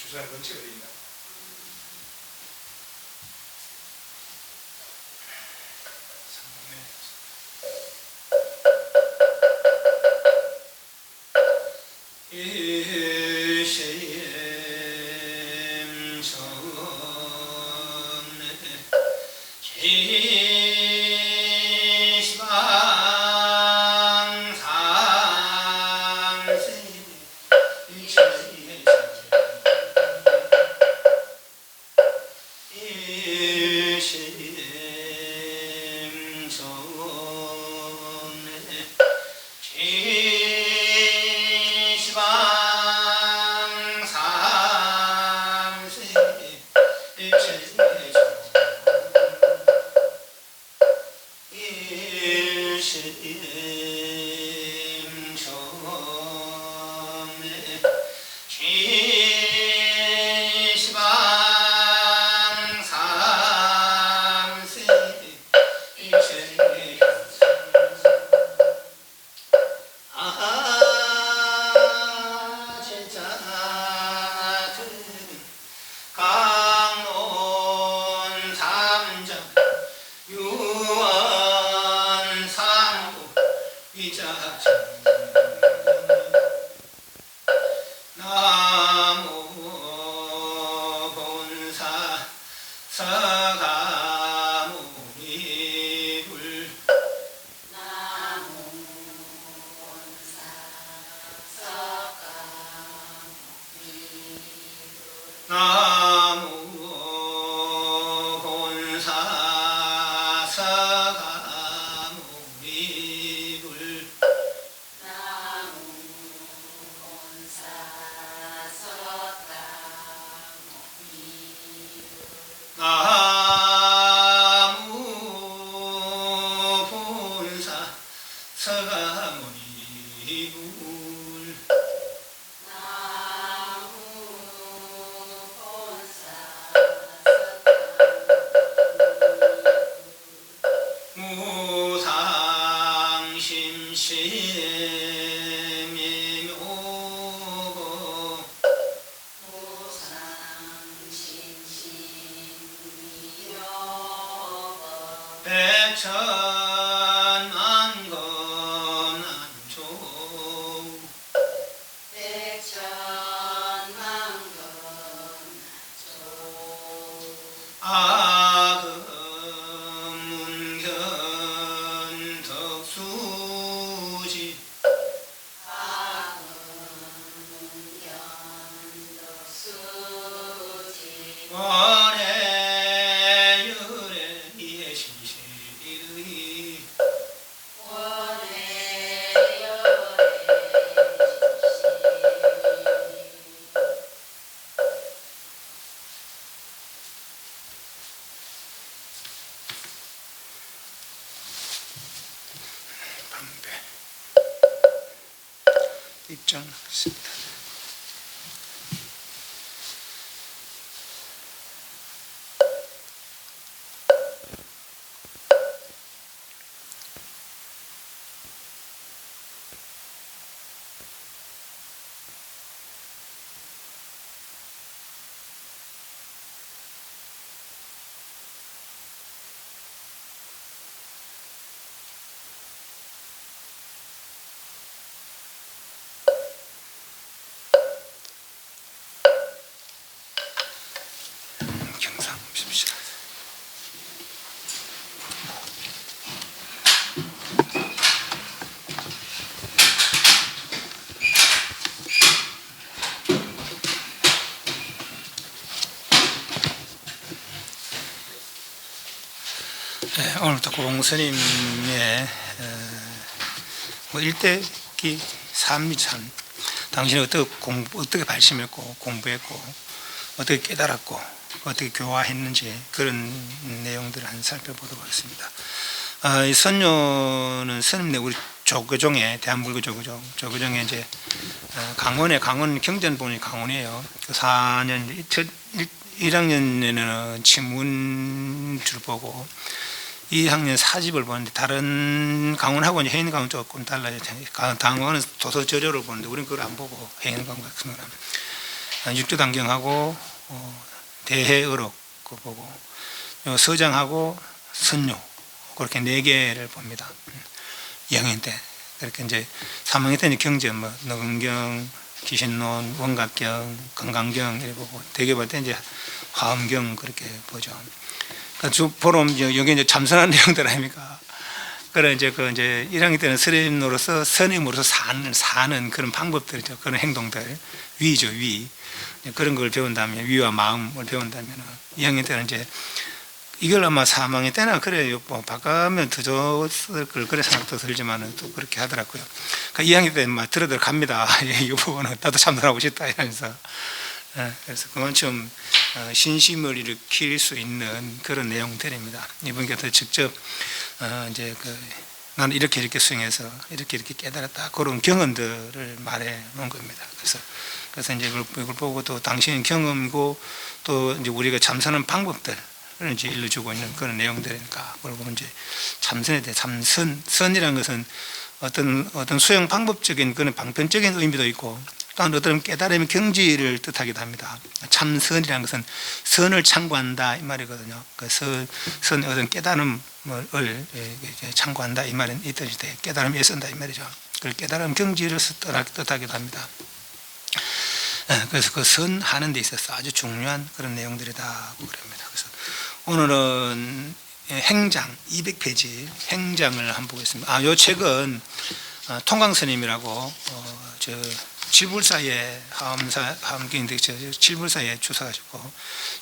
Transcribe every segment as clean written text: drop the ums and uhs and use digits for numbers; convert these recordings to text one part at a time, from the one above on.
주소하는 원칙이 어디 있나? 입장하겠습니다. 경상 봅시다. 네, 오늘부터 고봉스님의 일대기 삶, 당신이 어떻게 발심했고 공부했고 어떻게 깨달았고 어떻게 교화했는지 그런 내용들을 한번 살펴보도록 하겠습니다. 이 선녀는 스님네 우리 조교종에 대한불교 조교종에 이제 강원 경전본이 강원이에요. 그 4년 1학년에는 지문줄 보고 2학년 사집을 보는데 다른 강원하고는 해인강원 조금 달라요. 강원은 도서저료를 보는데 우리는 그걸 안 보고 해인강원 같은 거는 육조단경하고 대해의록 그 보고 서장하고 선료 그렇게 4개를 봅니다. 2학년 때. 그렇게 이제 3학년 때는 경제 뭐 노근경, 기신론, 원각경, 건강경 이렇게 보고 대개 볼 때 이제 화엄경 그렇게 보죠. 그러니까 보름 여기 이제 참선한 내용들 아닙니까? 그래 이제 1학년 때는 스님으로서 사는 그런 방법들이죠. 그런 행동들 위죠, 위. 그런 걸 배운다면 위와 마음을 배운다면 2학년 때는 이제 이걸 아마 3학년 때나 그래요. 뭐 바꾸면 더 좋을 걸 그래 생각도 들지만은 또 그렇게 하더라고요. 그러니까 2학년 때는 막 들어갑니다. 이 부분은 나도 참선하고 싶다 이러면서. 그래서 그만큼 신심을 일으킬 수 있는 그런 내용들입니다. 이분께서 직접 이제 나는 이렇게 수행해서 이렇게 깨달았다 그런 경험들을 말해 놓은 겁니다. 그래서 이제 이걸 보고 또 당신의 경험이고 또 이제 우리가 참선하는 방법들을 이제 일러주고 있는 그런 내용들이니까 그리고 이제 참선에 대해 선이라는 것은 어떤 수행 방법적인 그런 방편적인 의미도 있고 또 어떤 깨달음의 경지를 뜻하기도 합니다. 참선이라는 것은 선을 참고한다 이 말이거든요. 그 선의 어떤 깨달음을 참고한다 이 말은 이 뜻이 돼. 깨달음에 쓴다 이 말이죠. 그 깨달음 경지를 뜻하기도 합니다. 그래서 그 선하는 데 있어서 아주 중요한 그런 내용들이다고 그럽니다. 그래서 오늘은 행장 200페이지 행장을 한번 보겠습니다. 이 책은 통광스님이라고 칠불사의 하엄경인데 칠불사에 주사하셨고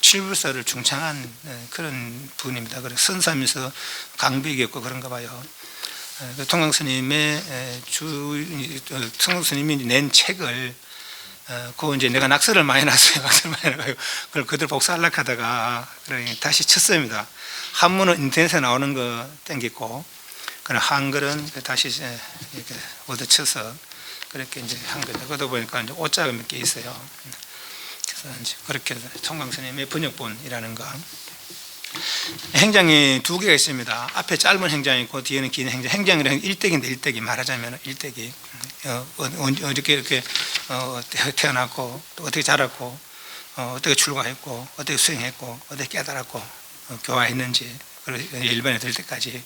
칠불사를 중창한 그런 분입니다. 그래서 선사면서 강백이었고 그런가 봐요. 통광스님의 통광스님이 낸 책을 그 이제 내가 낙서를 많이 놨어요. 낙서를 많이 놔가지고 그걸 그대로 복사하려고 하다가 다시 쳤습니다. 한문은 인터넷에 나오는 거 땡겼고, 그럼 한글은 다시 이렇게 얻어쳐서 그렇게 이제 한 거죠. 그러다 보니까 이제 오자가 몇 개 있어요. 그래서 이제 그렇게 통광스님의 번역본이라는 거. 행장이 2개가 있습니다. 앞에 짧은 행장이 있고 뒤에는 긴 행장. 행장이라는 일대기인데 일대기 말하자면 일대기. 어떻게 이렇게 태어났고 또 어떻게 자랐고 어떻게 출가했고 어떻게 수행했고 어떻게 깨달았고 교화했는지 그리고 일반에 들 때까지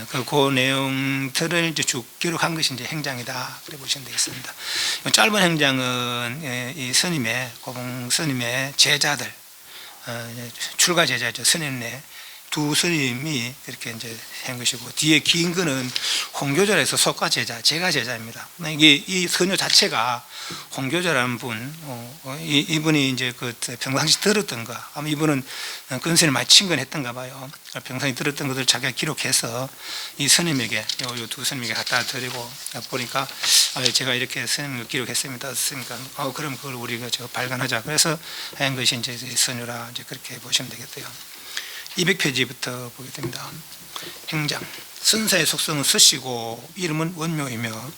그 내용들을 이제 쭉 기록한 것이 이제 행장이다 그래 보시면 되겠습니다. 짧은 행장은 이 스님의 고봉 스님의 제자들 출가 제자죠. 스님네 2 스님이 이렇게 이제 한 것이고 뒤에 긴 거는 홍교조에서 속가 제자, 제가 제자입니다. 이게 이 선녀 자체가 홍교조라는 분, 이분이 이제 그 평상시 들었던 거, 아마 이분은 근선이 많이 친근했던가 봐요. 평상시 들었던 것을 자기가 기록해서 이 스님에게, 요 2 스님에게 갖다 드리고 보니까 제가 이렇게 스님을 기록했습니다. 그러니까 그럼 그걸 우리가 발간하자. 그래서 한 것이 이제 선녀라 이제 그렇게 보시면 되겠고요. 200페이지부터 보게 됩니다. 행장. 선사의 속성은 스시고 이름은 원묘이며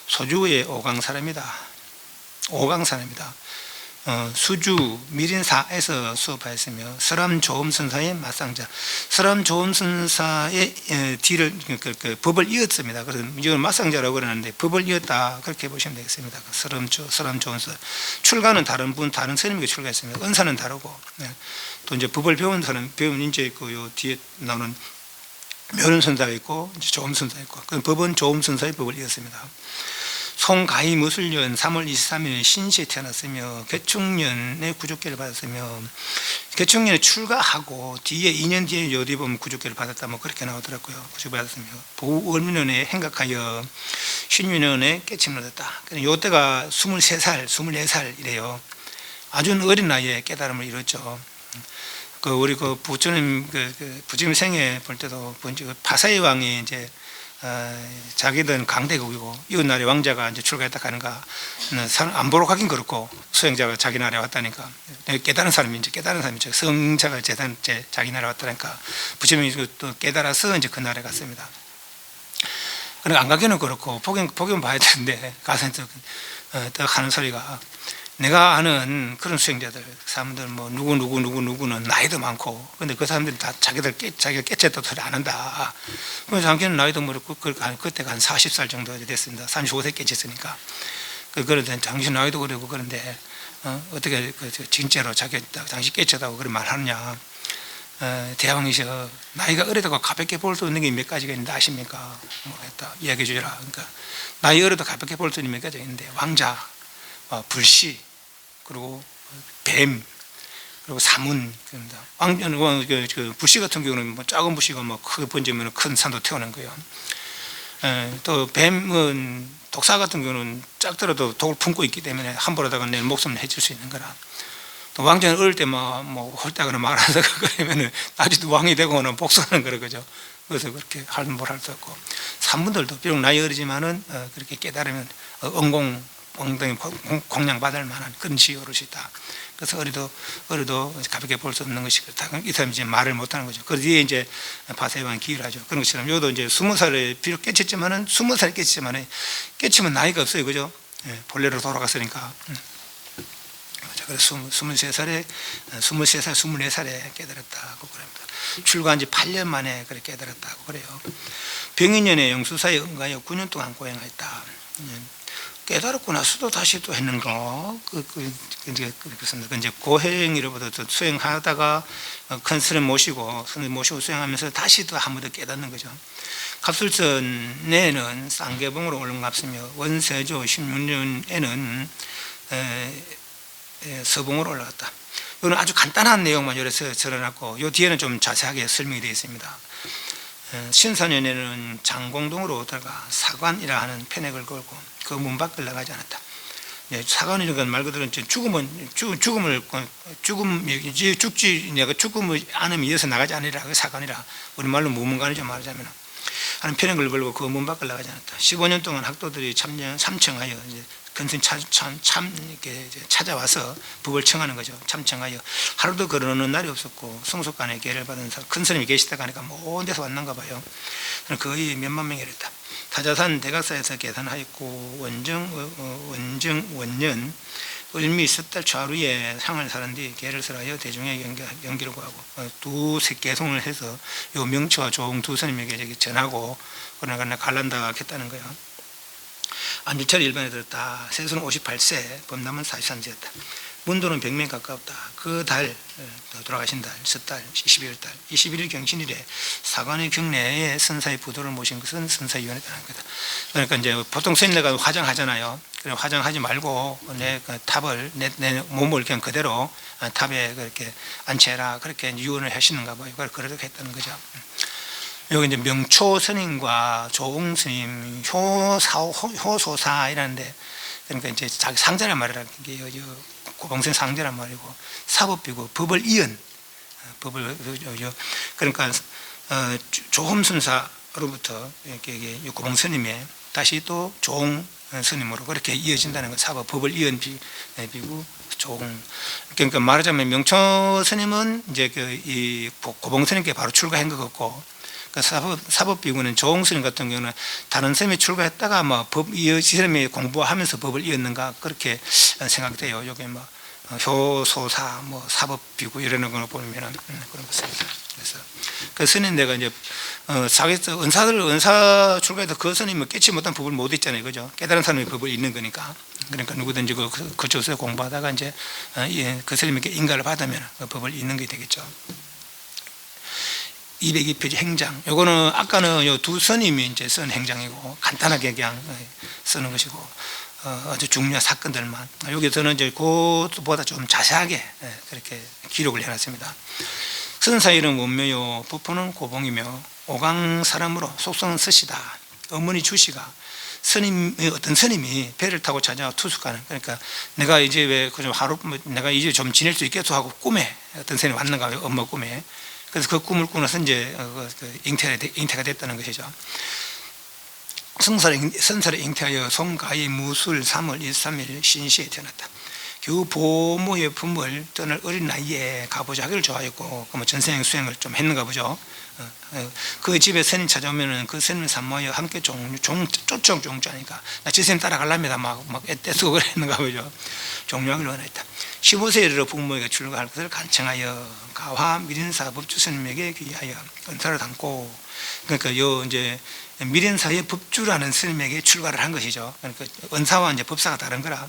소주의 오강사랍니다. 오강사랍니다. 수주 미린사에서 수업하였으며 서람조음선사의 맞상자. 서람조음선사의 뒤를 법을 이었습니다. 그래서 이걸 맞상자라고 그러는데 법을 이었다 그렇게 보시면 되겠습니다. 서람조음선 출가는 다른 분 다른 스님에게 출가했습니다. 은사는 다르고 또 이제 법을 배운 사람 배운 인재 있고 요 뒤에 나오는 묘른선사가 있고 조음선사 있고 그 법은 조음선사의 법을 이었습니다. 송가희 무술년 3월 23일 신시에 태어났으며 개축년에 구족계를 받았으며 개축년에 출가하고 뒤에 2년 뒤에 어디 보면 구족계를 받았다 뭐 그렇게 나오더라고요. 구족계 받았으며 보월민년에 행각하여 신유년에 깨침을 얻었다. 이때가 23살, 24살이래요. 아주 어린 나이에 깨달음을 이뤘죠. 우리 부처님 부처님 생애 볼 때도 파사의 왕이 이제 자기들은 강대국이고 이웃 나라의 왕자가 이제 출가했다 하는가 안 보러 가긴 그렇고 수행자가 자기 나라에 왔다니까 깨달은 사람이 성자가 자기 나라에 왔다니까 부처님이 또 깨달아서 이제 그 나라에 갔습니다. 그러니까 안 가기는 그렇고 보기는 봐야 되는데 가서 딱 하는 소리가 내가 아는 그런 수행자들 사람들 뭐 누구는 나이도 많고 근데 그 사람들이 다 자기가 깨쳤다 소리 안 한다. 그래서 자기는 나이도 모르고 그때가 한 40살 정도 됐습니다. 35세 깨쳤으니까 그런데 당신 나이도 그러고 그런데 어떻게 진짜로 자기 당시 깨쳤다고 그런 말 하느냐. 대왕이셔 나이가 어리다고 가볍게 볼 수 있는 게 몇 가지가 있는데 아십니까? 했다 이야기해 주라. 그러니까 나이 어려도 가볍게 볼 수 있는 몇 가지가 있는데 왕자, 불시, 그리고 뱀, 그리고 사문. 왕자는 그 불시 같은 경우는 뭐 작은 불시가 뭐 크게 번지면 큰 산도 태우는 거예요. 또 뱀은 독사 같은 경우는 작더라도 독을 품고 있기 때문에 함부로 다가 내 목숨을 해칠 수 있는 거라. 또 왕자는 어릴 때 뭐 홀딱으로 말하서 그러면은 나중에 왕이 되고는 복수하는 거라 그죠. 그래서 그렇게 할 수 없고, 산문들도 비록 나이 어리지만은 그렇게 깨달으면 엉공 엉덩이 공양 받을 만한 그런 지어릇이다. 그래서 어려도 가볍게 볼 수 없는 것이 그렇다. 이 사람이 이제 말을 못하는 거죠. 그래서 뒤에 이제 바세왕이 기를 하죠. 그런 것처럼 요도 이제 20살에 비록 깨쳤지만은 20살에 깨쳤지만은 깨치면 나이가 없어요, 그죠? 본래로 돌아갔으니까. 그래서 23살, 24살에 깨달았다고 그럽니다. 출가한 지 8년 만에 그렇게 깨달았다고 그래요. 병인년에 영수사에 응가하여 9년 동안 고행하였다. 깨달았고 나서도 다시 또 했는가? 이제 고행이로부터 수행하다가 큰 스님 모시고 수행하면서 다시 또 한 번 더 깨닫는 거죠. 갑술전에는 쌍계봉으로 올라갔으며 원세조 16년에는 서봉으로 올라갔다. 이거는 아주 간단한 내용만 여기서 적어놨고, 이 뒤에는 좀 자세하게 설명이 되어 있습니다. 신사년에는 장공동으로 오다가 사관이라 하는 편액을 걸고 그 문 밖을 나가지 않았다. 사관이라는 건 말 그대로 죽음을 안으면 이어서 나가지 않으리라. 그 사관이라 우리말로 무문관이죠. 말하자면 하는 편액을 걸고 그 문 밖을 나가지 않았다. 15년 동안 학도들이 참청하여 근신 이렇게 찾아와서 법을 청하는 거죠. 참청하여 하루도 그러는 날이 없었고 성속간에 계를 받은 큰 스님이 계시다가 하니까 먼 데서 왔는가 봐요. 거의 몇만 명이 이랬다. 타자산 대각사에서 계산하였고 원년 을미 섣달 좌루에 상을 사는 뒤 계를 설하여 대중에 연기를 구하고 두세 개송을 해서 요 명치와 조홍 두 스님에게 전하고 그러나 갈란다가 했다는 거예요. 안주철이 일반에 들었다. 세수는 58세, 범남은 43세였다. 문도는 100명 가까웠다. 그 달, 돌아가신 달, 섣달, 12월 달, 21일 경신일에 사관의 경내에 선사의 부도를 모신 것은 선사위원회라는 거다. 그러니까 이제 보통 스님네가 화장하잖아요. 그래 화장하지 말고 내 탑을 내 몸을 그냥 그대로 탑에 그렇게 안치해라. 그렇게 유언을 하시는가 봐요. 그렇게 했다는 거죠. 여기 이제 명초 스님과 조홍 스님, 효소사 이라는데, 그러니까 이제 자기 상자란 말이라는 게 고봉선 상자란 말이고, 사법비고 법을 이은 그러니까 조홈순사로부터 이렇게 고봉 스님의 다시 또 조홍 스님으로 그렇게 이어진다는 거. 사법 법을 이은 비고 조홍. 그러니까 말하자면 명초 스님은 이제 이 고봉 스님께 바로 출가한 것 같고, 사법비구는 조홍 스님 같은 경우는 다른 스님이 출가했다가 이 스님이 공부하면서 법을 이었는가 그렇게 생각이 돼요. 여기 효소사, 사법비구 이러는 걸 보면은 그런 것입니다. 그래서 그 스님네가 이제 은사 출가해서 그 스님은 깨치 못한 법을 못 있잖아요, 그죠? 깨달은 사람이 법을 잇는 거니까. 그러니까 누구든지 그 조서에 공부하다가 이제 그 스님에게 인가를 받으면 그 법을 잇는 게 되겠죠. 202페이지 행장. 요거는 아까는 요 두 스님이 이제 쓴 행장이고 간단하게 그냥 쓰는 것이고 아주 중요한 사건들만. 여기서는 이제 그것보다 좀 자세하게 그렇게 기록을 해놨습니다. 선사 이름 원묘요, 부포는 고봉이며 오강 사람으로 속성은 스시다. 어머니 주시가 어떤 스님이 배를 타고 찾아와 투숙하는. 그러니까 내가 이제 왜 그좀 하루 내가 이제 좀 지낼 수 있겠어 하고 꿈에 어떤 스님이 왔는가 봐요. 엄마 꿈에. 그래서 그 꿈을 꾸면서 이제 잉태가 됐다는 것이죠. 선사를 잉태하여 송가희 무술 3월 23일 신시에 태어났다. 겨우 보모의 품을 떠날 어린 나이에 가보자 하기를 좋아했고 전생 수행을 좀 했는가 보죠. 그 집에 스님 찾아오면은 그 스님을 산모하여 함께 쫓아오고 종주하니까 나 저 스님 따라가랍니다. 막 떼쓰고 그랬는가 보죠. 종료하기를 원했다. 15세에 이르러 부모에게 출가할 것을 간청하여 가화 미린사 법주 스님에게 귀하여 은사를 담고 그러니까 요 이제 미련사의 법주라는 스님에게 출가를 한 것이죠. 그러니까 은사와 이제 법사가 다른 거라.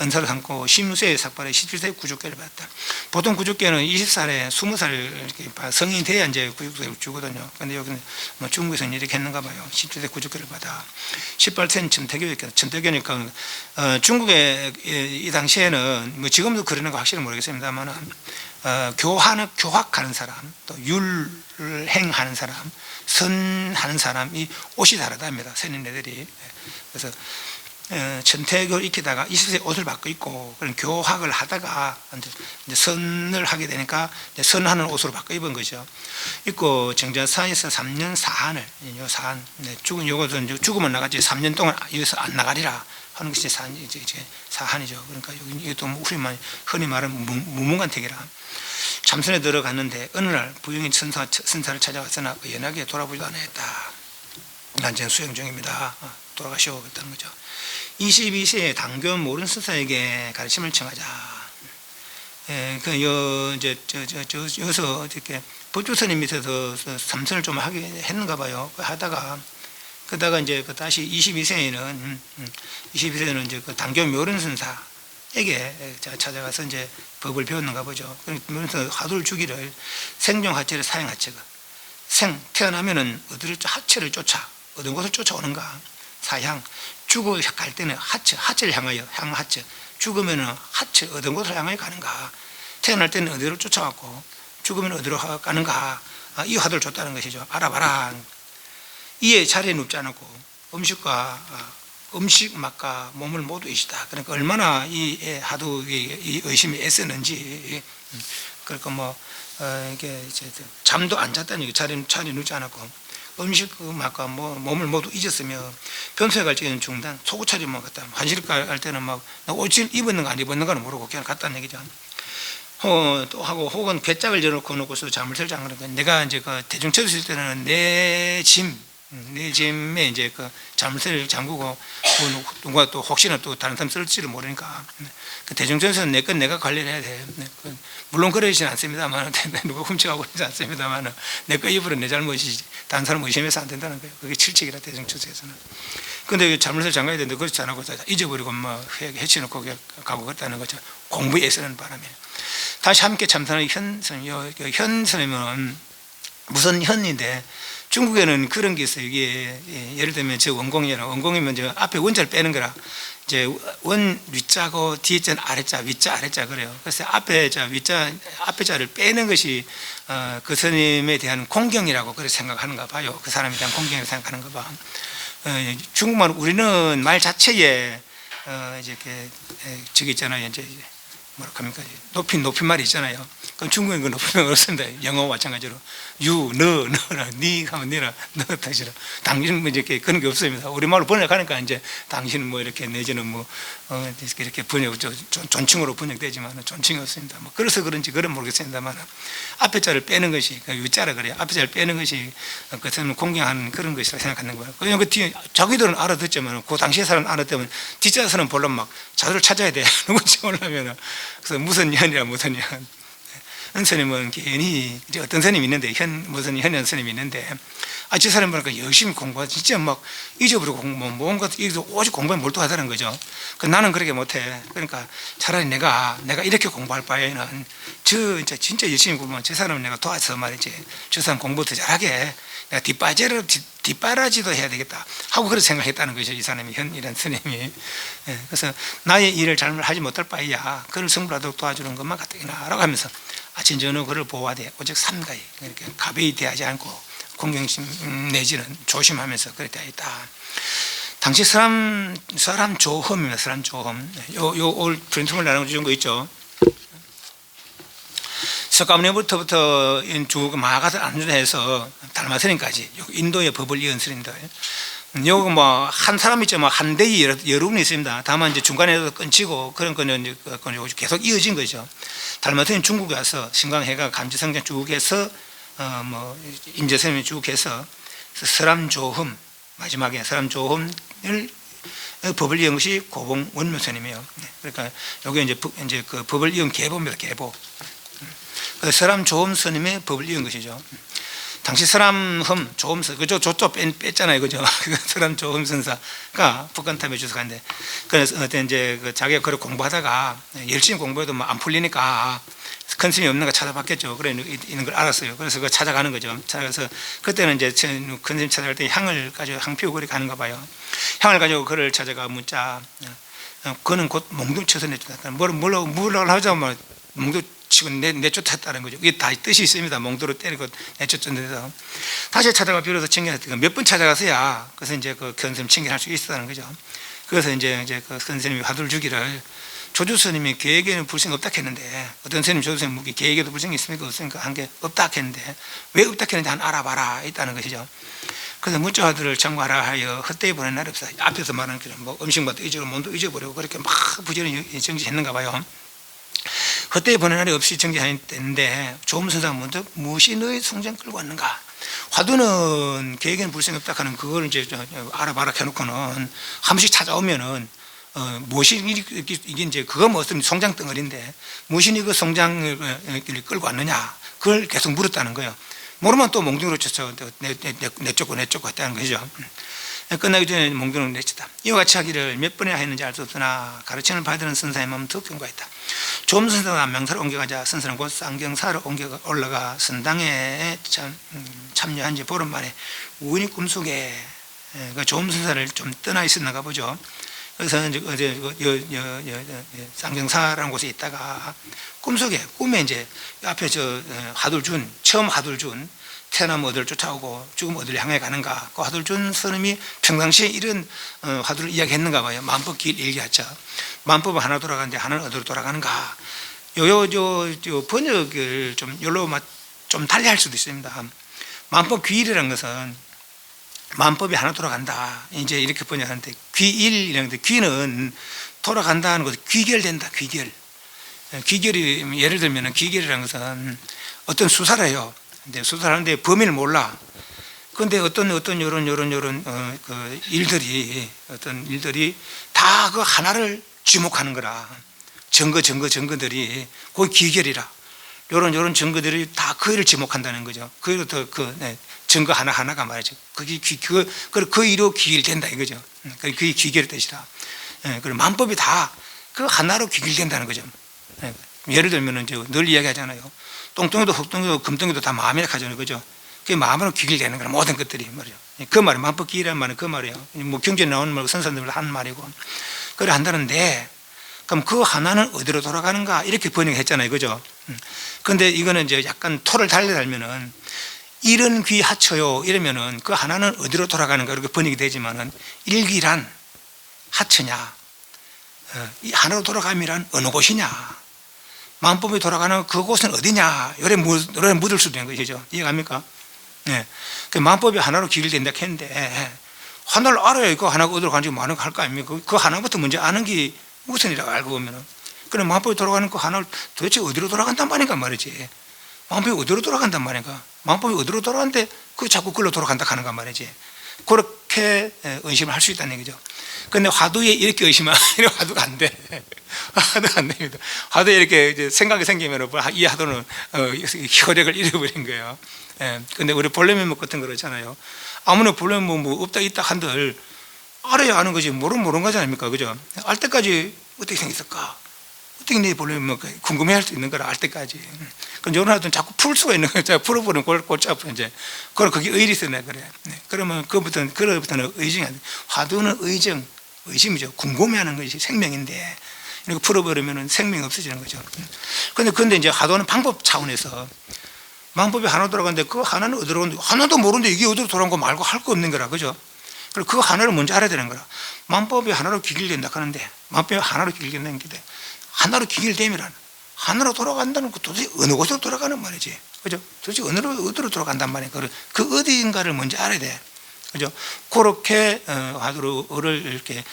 은사를 삼고 16세에 삭발해 17세에 구족계를 받았다. 보통 구족계는 20살에 20살 이렇게 성인이 돼야 이제 구족계를 주거든요. 근데 여기는 뭐 중국에서는 이렇게 했는가 봐요. 17세 구족계를 받아. 18세는 첨태교였거든. 첨태교니까 중국의 이 당시에는 뭐 지금도 그러는 거 확실히 모르겠습니다만 교학하는 사람, 또 율행하는 사람, 선하는 사람이 옷이 다르답니다. 선인네들이. 그래서 천태교를 익히다가 20세 옷을 바꿔 입고 그런 교학을 하다가 이제 선을 하게 되니까 이제 선하는 옷으로 바꿔 입은 거죠. 입고 정자사에서 3년 사한을, 요 사한, 요것은 죽으면 나가지 3년 동안 여기서 안 나가리라 하는 것이 사한이죠. 그러니까 이것도 우리만 흔히 말하는 무문관택이라. 참선에 들어갔는데 어느 날 부영이 선사를 찾아왔으나 연하게 돌아보지도 않았다. 난 지금 수행 중입니다. 돌아가시오 그랬다는 거죠. 22세에 당교 모르는 선사에게 가르침을 청하자. 여기서 이렇게 법주스님 밑에서 삼선을 좀 하게 했는가 봐요. 그러다가 이제 다시 22세에는 이제 그 당교 모르는 선사에게 찾아가서 이제 법을 배웠는가 보죠. 그러면서 화두를 주기를 생종하체를 사행하체가 태어나면은 어디를 하체를 쫓아 어떤 곳을 쫓아오는가. 사향 죽어 갈 때는 하체를 향하여 향하체 죽으면은 하체 어떤 곳을 향하여 가는가. 태어날 때는 어디로 쫓아왔고 죽으면 어디로 가는가. 이 화두를 줬다는 것이죠. 알아봐라. 이에 자리에 눕지 않았고 음식 맛과 몸을 모두 이시다. 그러니까 얼마나 이 하두 이 의심이 애쓰는지. 그러니까 이게 잠도 안 잤다는 얘기. 자리에 눕지 않았고 음식 맛과 몸을 모두 잊었으며 변소에 갈 때는 중단 속옷 차림만 갔다. 환실 갈 때는 막 옷을 입었는가 안 입었는가는 모르고 그냥 갔다는 얘기죠. 또 하고 혹은 배짝을 열어놓고서 잠을 설지 않으니까 내가 이제 그 대중처럼 있을 때는 내 짐에 이제 그 잠을 잠그고 누가 또 혹시나 또 다른 사람 쓸지를 모르니까 그 대중전에서는 내 건 내가 관리를 해야 돼. 물론 그러진 않습니다만 누가 훔쳐가고 그러지 않습니다만 내 거 입으로 내 잘못이지 다른 사람 의심해서 안 된다는 거예요. 그게 실책이라 대중처에서는. 근데 잠을 잠가야 되는데 그렇지 않고 잊어버리고 해치놓고 가고 그랬다는 거죠. 공부에 애쓰는 바람에. 다시 함께 참선하는 현 스님은 무슨 현인데 중국에는 그런 게 있어요. 이게 예를 들면 원공이면 저 앞에 원자를 빼는 거라 이제 원 위자고 뒤에 자는 아래자 위자 아래자 그래요. 그래서 앞에 자를 빼는 것이 그 스님에 대한 공경이라고 그렇게 생각하는가 봐요. 그 사람에 대한 공경이라고 생각하는가 봐. 중국말 우리는 말 자체에 이렇게 저기 있잖아요. 이제 뭐랄까 합니까? 높임말이 있잖아요. 그럼 중국은 그 높임말 없습니다. 영어 마찬가지로 유, 너라, 니 하면 니라, 너 다시라. 당신은 뭐 이렇게 그런 게 없습니다. 우리말로 번역하니까 이제 당신은 뭐 이렇게 내지는 뭐 이렇게 존칭으로 번역되지만 존칭이 없습니다. 뭐 그래서 그런지 그런 모르겠습니다만 앞에 자를 빼는 것이 위자라 그래요. 앞에 자를 빼는 것이 그것은 공경하는 그런 것이라고 생각하는 거예요. 그냥 그 뒤에 자기들은 알아듣지만 그 당시에 사람 알아듣면 뒷자서는 보려면 막 자료를 찾아야 돼. 누군지 모르려면 그래서 무슨 년이라 무슨 년. 스님은 괜히 이제 어떤 스님이 있는데 무슨 현현 스님이 있는데 저 사람 보니까 열심히 공부하고 진짜 막 잊어버리고 뭔가 오직 공부에 몰두하다는 거죠. 나는 그렇게 못해. 그러니까 차라리 내가 이렇게 공부할 바에는 진짜 열심히 공부하면 저 사람은 내가 도와서 말이지 저 사람 공부 더 잘하게 내가 뒷바라지도 해야 되겠다 하고 그렇게 생각했다는 거죠. 이 사람이 현이라는 스님이. 그래서 나의 일을 잘하지 못할 바에야 그를 성불하도록 도와주는 것만 같으나 라고 하면서 진전은 그를 보호하되 오직 삼가히 이렇게 가벼이 대하지 않고 공경심 내지는 조심하면서 그렇게 대하였다. 당시 사람 조험입니다. 사람 조험. 올 프린트물 나눠준 거 있죠. 석가모니부터 쭉 마가서 안준해서 달마스님까지 인도의 법을 이은 스님들. 요거 한 사람 있죠. 한 대의 여러 분이 있습니다. 다만 이제 중간에도 끊치고 그런 거는 계속 이어진 거죠. 달마스님 중국에 와서 신광해가 감지성장 쭉 해서 인재스님이 쭉 해서 서람조흠 마지막에 서람조흠을 법을 이은 것이 고봉 원묘스님이에요. 그러니까 요게 이제 그 법을 이은 계보입니다. 계보. 그 서람조흠 스님의 법을 이은 것이죠. 당시 서람흠 조음선 그저 저쪽 뺐잖아요, 그죠? 서람 조음 선사가 북한 탐에 주석한데, 그래서 어떤 이제 자기가 그걸 공부하다가 열심히 공부해도 뭐 안 풀리니까 큰 스님이 없는 거 찾아봤겠죠. 그래 있는 걸 알았어요. 그래서 그 찾아가는 거죠. 찾아가서 그때는 이제 큰 스님 찾아갈 때 향을 가지고 향 피우고 그래 가는가 봐요. 향을 가지고 그를 찾아가 묻자. 그는 곧 몽둥쳐서 내쫓았다. 뭐라고 하자면 몽둥 치고 내쫓았다는 거죠. 이게 다 뜻이 있습니다. 몽도로 때리고 내쫓았는데서 다시 찾아가 비로소 칭견했다. 몇 번 찾아가서야 그래서 이제 그 선생님 칭견할 수 있었다는 거죠. 그래서 이제 그 선생님이 화두를 주기를, 조주스님이 계획에는 불성이 없다 했는데, 어떤 스님 조주스님 묻기 계획에도 불성이 있습니까 없습니까 한 게 없다 했는데 왜 없다 했는지 한 알아봐라 있다는 것이죠. 그래서 무자화들을 청구하라 하여 헛되이 보낸 날이 없어. 앞에서 말하는 그런 뭐 음식마다 잊어버리고 몸도 잊어버리고 그렇게 막 부지런히 정지했는가 봐요. 헛되이 보낸 날이 없이 정지했는데 조음선사가 먼저 무엇이 너의 성장 끌고 왔는가? 화두는 계획에는 불성이 없다 하는 그걸 이제 알아봐라 해놓고는 한 번씩 찾아오면은 무엇이 이게 이제 그거 무슨 성장 덩어리인데 무엇이 그 성장을 끌고 왔느냐? 그걸 계속 물었다는 거예요. 모르면 또 몽둥이로 쳐서 내쫓고 했다는 거죠. 끝나기 전에 몽둥이로 내쳤다. 이와 같이 하기를 몇 번이나 했는지 알 수 없으나 가르침을 받은 선사의 마음은 더욱 견고했다. 조음선사가 명사로 옮겨가자 선사는 곧 쌍경사로 올라가 선당에 참여한 지 보름 만에 우연히 꿈속에 그 조음선사를 좀 떠나 있었나가 보죠. 그래서 이제 쌍경사라는 곳에 있다가 꿈에 이제 앞에 화둘준, 처음 화둘준 태어나면 어디를 쫓아오고 죽으면 어디를 향해 가는가, 그 화둘준 스님이 평상시에 이런 화두를 이야기했는가 봐요. 만법 길 일기하자. 만법은 하나 돌아가는데 하나는 어디로 돌아가는가. 요 번역을 좀 요로 좀 달리 할 수도 있습니다. 만법 귀일이라는 것은 만법이 하나 돌아간다. 이제 이렇게 번역하는데 귀일이라는데, 귀는 돌아간다는 것은 귀결된다. 귀결이 예를 들면 귀결이라는 것은 어떤 수사를 해요. 근데 수사를 하는데 범인을 몰라. 그런데 어떤 요런 그 일들이 다 그 하나를 지목하는 거라. 증거들이 거기 귀결이라. 요런 증거들이 다 그 일을 지목한다는 거죠. 그리고 증거 하나가 말이죠. 그 이로 귀결된다 이거죠. 그게 귀결의 뜻이라. 그리고 만법이 다 그 하나로 귀결된다는 거죠. 예를 들면 이제 늘 이야기하잖아요. 똥덩이도 흙덩이도 금덩이도 다 마음이라 하잖아요. 그죠? 그게 마음으로 귀결되는 거라, 모든 것들이 말이죠. 그 말이 만법 귀결이라는 말은 그 말이에요. 뭐 경전에 나오는 말, 선사님들 하는 말이고. 그래 한다는데, 그럼 그 하나는 어디로 돌아가는가? 이렇게 번역했잖아요. 그죠? 근데 이거는 이제 약간 토를 달면은 이런 귀 하처요 이러면은 그 하나는 어디로 돌아가는가 이렇게 번역이 되지만은 일기란 하처냐, 이 하나로 돌아감이란 어느 곳이냐, 만법이 돌아가는 그곳은 어디냐, 요래 묻을 수도 있는 것이죠. 이해갑니까? 네. 그 만법이 하나로 귀결된다 했는데 하나를 알아야 그 하나가 어디로 가는지 뭐 하는 거 할 거 아닙니까? 그 하나부터 먼저 아는 게 우선이라고 알고 보면은, 그럼 만법이 돌아가는 그 하나를 도대체 어디로 돌아간단 말인가 말이지. 만법이 어디로 돌아간단 말인가? 만법이 어디로 돌아가는데 그 자꾸 그걸로 돌아간다 하는가 말이지. 그렇게 의심을 할 수 있다는 얘기죠. 근데 화두에 이렇게 의심하면 화두가 안 돼. 화두가 안 됩니다. 화두에 이렇게 이제 생각이 생기면 이 화두는 혈액을 잃어버린 거예요. 근데 우리 볼레면 같은 거 그렇잖아요. 아무나 볼레면 뭐 없다 있다 한들 알아야 아는 거지, 모르는 거지 아닙니까? 그죠? 알 때까지 어떻게 생겼을까? 어떻게 내 볼레면 궁금해 할 수 있는 거라, 알 때까지. 그럼 요런 화두는 자꾸 풀 수가 있는 거예요. 풀어보는 골치 아프 이제. 그걸 그게 의리 쓰네, 그래. 그러면 그로부터는 의증이 안 돼. 화두는 의심이죠. 궁금해하는 것이 생명인데, 이렇게 풀어버리면 생명이 없어지는 거죠. 근데 이제 화두는 방법 차원에서 방법이 하나 돌아가는데 그 하나는 어디로 오는데, 하나도 모르는데 이게 어디로 돌아온 거 말고 할 거 없는 거라, 그죠? 그리고 그 하나를 먼저 알아야 되는 거라. 만법이 하나로 귀결된다 하는데, 만법이 하나로 귀결된다는 게 하나로 귀결되면 하나로 돌아간다는 거 도대체 어느 곳으로 돌아가는 말이지, 그죠? 도대체 어디로 돌아간단 말이야. 그 어디인가를 먼저 알아야 돼, 그죠? 그렇게 화두를 이렇게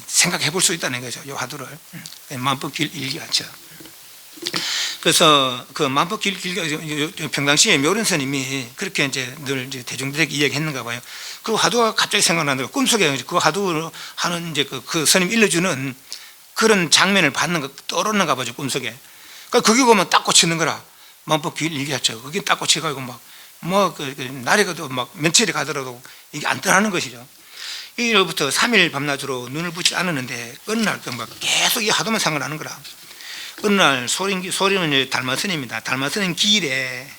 생각해 볼 수 있다는 거죠. 이 화두를 만법 길 일기하죠. 그래서 그 만법 길 평상시에 묘른 스님이 그렇게 이제 늘 이제 대중들에게 이야기했는가 봐요. 그 화두가 갑자기 생각나는 거, 꿈속에 그 화두 하는 이제 그 스님 일러주는 그런 장면을 받는 거 떠오르는가 보죠, 꿈속에. 그러니까 거기 보면 딱 꽂히는 거라. 만법규율 일기하죠. 거기 딱 꽂혀가지고 날이 가도 막 며칠이 가더라도 이게 안 떠나는 것이죠. 이로부터 3일 밤낮으로 눈을 붙지 않았는데 어느 날 막 계속 이 하도만 생각나는 거라. 어느 날 소리는 이제 달마선입니다. 달마선은 기일에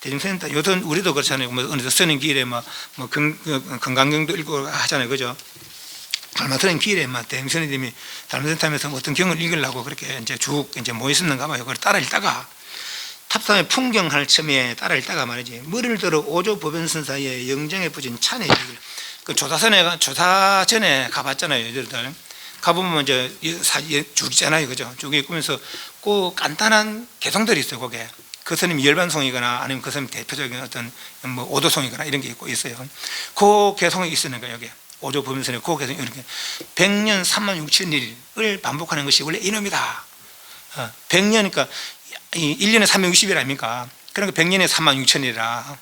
대중선입니다. 요즘 우리도 그렇잖아요. 어느 선인 기일에 건강경도 읽고 하잖아요, 그죠? 달마선인 기일에 대중선님이 달마선 타면서 어떤 경을 읽으려고 그렇게 이제 쭉 이제 모여 있었는가 봐요. 그걸 따라 읽다가 탑산의 풍경할 첨에 따라 읽다가 말이지, 머리를 들어 오조법연선사의 영정에 뿌진 찬의 얘기를, 그 조사 전에 가봤잖아요. 여러분들 가보면 이제 쭉 있잖아요, 그죠? 쭉 있으면서 그 간단한 개성들이 있어요. 거기에 그 스님이 열반송이거나 아니면 그 스님 대표적인 어떤 오도송이거나 이런 게 있어요. 그 개성이 있으니까 여기 오조법연선의 그 개성이 이렇게 100년 36,000일을 반복하는 것이 원래 이놈이다. 100년이니까 1년에 360일 아닙니까? 그러니까 100년에 36,000일이라.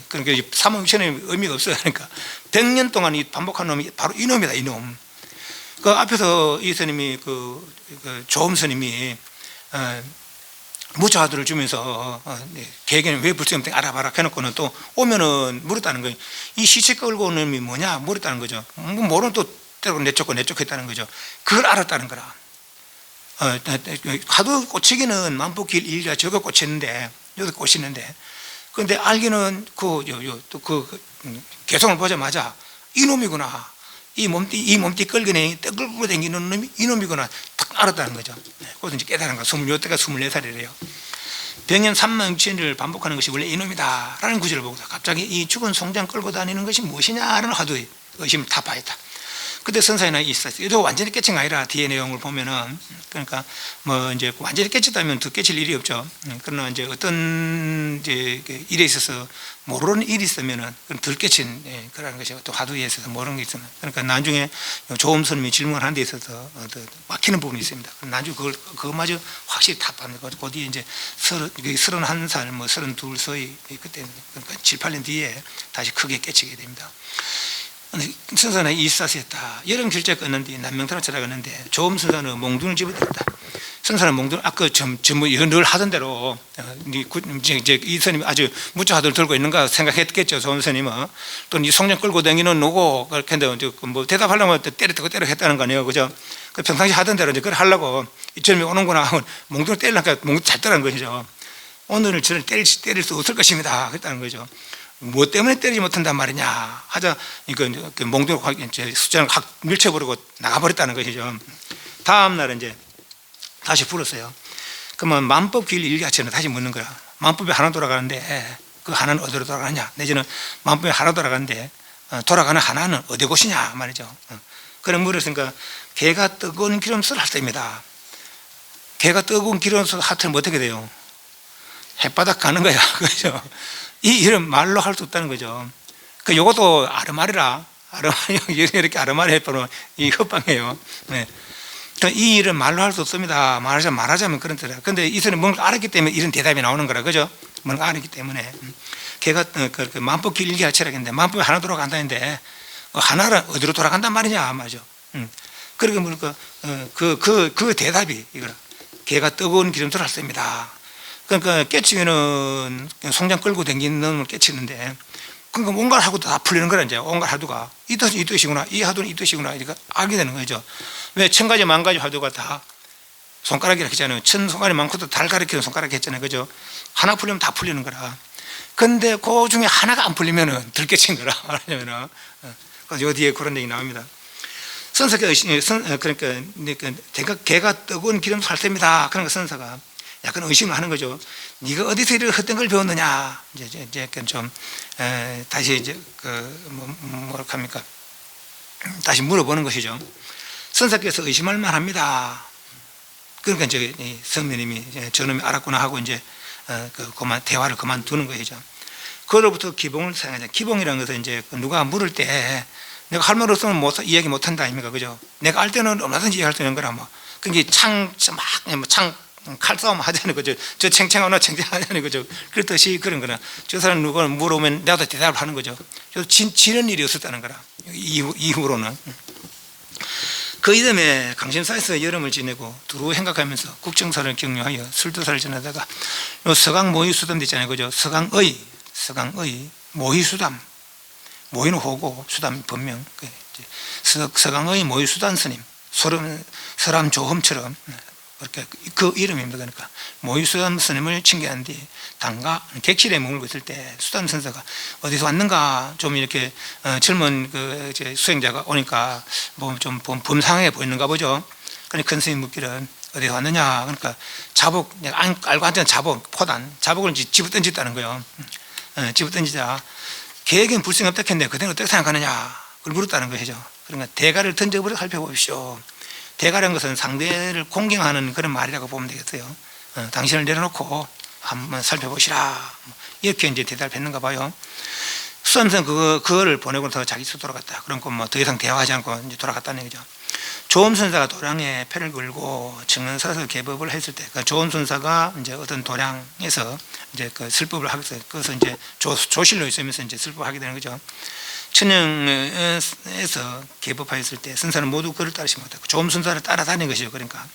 그러니까 36,000일이 의미가 없어요. 그러니까 100년 동안 반복한 놈이 바로 이놈이다, 이놈. 그 앞에서 이 스님이 그 조음 스님이 무자들을 주면서 개개는 왜 불성병 알아봐라 해놓고는 또 오면은 물었다는 거예요. 이 시체 끌고 오는 놈이 뭐냐 물었다는 거죠. 모르는 또 때로 내쫓고 했다는 거죠. 그걸 알았다는 거라. 하도 꽂히기는 만법길 일기가 저거 꽂혔는데 여기 꽂히는데, 그런데 알기는 그 개성을 보자마자 이놈이구나, 이 몸띠 끌고 다니는 놈이 이놈이구나 딱 알았다는 거죠. 그래서 이제 깨달은 거. 26대가 24살이래요 100년 36,000일을 반복하는 것이 원래 이놈이다 라는 구절을 보고 갑자기 이 죽은 송장 끌고 다니는 것이 무엇이냐라는 화두에 의심을 타파했다. 그때 선사이나 있었어요. 이거 완전히 깨친 거 아니라 뒤에 내용을 보면은, 그러니까 이제 완전히 깨쳤다면 더 깨칠 일이 없죠. 그러나 이제 어떤 이제 일에 있어서 모르는 일이 있으면은 덜 깨친 그런 것이 또 화두에 있어서 모르는 게 있으면, 그러니까 나중에 조음 스님이 질문하는 데 있어서 막히는 부분이 있습니다. 나중에 그거마저 확실히 타파하는 거. 그 뒤에 이제 31살, 32살 그때 그러니까 7, 8년 뒤에 다시 크게 깨치게 됩니다. 선사는 이사시했다. 여름 길째 끊는데 남명타로 찾아갔는데 조음 선사는 몽둥을 집어들었다. 선사는 몽둥 아까 전부 늘 하던 대로 이제 이 스님이 아주 무자하들 들고 있는가 생각했겠죠. 조음 스님은 또 이 송장 끌고 다니는 노고 그렇게 했는데 대답하려면 때려 했다는 거 아니에요, 그죠? 그 평상시 하던 대로 이제 그걸 하려고 이쯤에 오는구나 하고 몽둥을 때리려니까 몽둥 잤더라는 거죠. 오늘은 저를 때릴 수 없을 것입니다. 그랬다는 거죠. 뭐 때문에 때리지 못한단 말이냐 하자, 몽둥을 숫자를 확 밀쳐버리고 나가버렸다는 것이죠. 다음날 이제 다시 불었어요. 그러면 만법규율 일기하처럼 다시 묻는 거야. 만법이 하나 돌아가는데 그 하나는 어디로 돌아가느냐, 내지는 만법이 하나 돌아가는데 돌아가는 하나는 어디 곳이냐 말이죠. 그런 물었으니까 개가 뜨거운 기름수를 할 때입니다. 개가 뜨거운 기름수를 하트면 어떻게 돼요? 햇바닥 가는 거야. 그죠? 이 일은 말로 할 수 없다는 거죠. 요것도 아르마리라. 이렇게 아르마리 해보면 이 헛방이에요. 네. 이 일은 말로 할 수 없습니다. 말하자면 그런 뜻이에요. 근데 이 사람이 뭔가 알았기 때문에 이런 대답이 나오는 거라, 그죠? 뭔가 알았기 때문에. 걔가 만법기 일기하처라겠는데 만법이 하나 돌아간다는데 하나는 어디로 돌아간단 말이냐 말이죠. 그러니까 뭐랄까 그 대답이 이거라. 걔가 뜨거운 기름수를 할 때입니다. 그러니까 깨치면은 송장 끌고 다니는 놈을 깨치는데, 그러니까 온갖 하고도 다 풀리는 거라. 이제 온갖 하두가 이 뜻이구나, 이 하두는 이 뜻이구나, 이렇게 알게 되는 거죠. 왜 1000가지 만가지 하두가 다 손가락이라 했잖아요. 1000 손가락이 많고도 달 가리키는 손가락 했잖아요, 그죠? 하나 풀리면 다 풀리는 거라. 근데 그 중에 하나가 안 풀리면은 덜 깨친 거라 말하자면은. 그래서 요 뒤에 그런 얘기 나옵니다. 그러니까 개가 뜨거운 기름수 할 때입니다. 그러니까 선사가 약간 의심을 하는 거죠. 네가 어디서 이런 헛된 걸 배웠느냐. 이제 약간 좀 다시 이제 뭐랄까 합니까? 다시 물어보는 것이죠. 선사께서 의심할 만합니다. 그러니까 이제 성면님이 저놈이 알았구나 하고 이제 그만 대화를 그만두는 것이죠. 그로부터 기봉을 사용하죠. 기봉이라는 것은 이제 누가 물을 때 내가 할 말 없으면 이야기 못 한다 아닙니까, 그죠? 내가 알 때는 얼마든지 이야기할 수 있는 거라 뭐. 그게 칼싸움 하자는 거죠. 저 챙챙하나 챙챙하자는 거죠. 그렇듯이 그런 거나 저 사람 누가 물어보면 나도 대답을 하는 거죠. 지는 일이 없었다는 거라. 이후로는. 그 이듬해 강심사에서 여름을 지내고 두루 행각하면서 국정사를 격려하여 술도사를 지나다가 요 서강 모의수담 있잖아요, 그죠? 서강의 모의수담, 모의는 호고 수담 본명, 서강의 모의수담 스님, 서람 조험처럼 그렇게 그 이름입니다. 그러니까 모의수담 스님을 칭찬한 뒤 당가 객실에 머물고 있을 때 수담 선사가 어디서 왔는가 좀 이렇게 젊은 그 수행자가 오니까 뭐 좀 범상해 보이는가 보죠. 그러니까 큰 스님 묻기를 어디서 왔느냐. 그러니까 자복, 알고 앉은 자복, 포단, 자복을 집어 던졌다는 거예요. 집어 던지자 계획은 불성이 없다 했는데 그대는 어떻게 생각하느냐 그걸 물었다는 것이죠. 그러니까 대가를 던져버려 살펴보십시오. 대가라는 것은 상대를 공경하는 그런 말이라고 보면 되겠어요. 당신을 내려놓고 한번 살펴보시라. 이렇게 이제 대답했는가 봐요. 수담선 그거를 보내고 더 자기 수 돌아갔다. 그러고 뭐 더 이상 대화하지 않고 이제 돌아갔다는 얘기죠. 조엄선사가 도량에 패를 걸고 청년사에서 개법을 했을 때, 그 조엄선사가 이제 어떤 도량에서 이제 그 슬법을 하게 돼서 그것을 이제 조실로 있으면서 이제 슬법을 하게 되는 거죠. 천영에서 개법하였을 때 선사는 모두 그를 따르지 못하고 조엄선사를 따라다닌 것이죠. 그러니까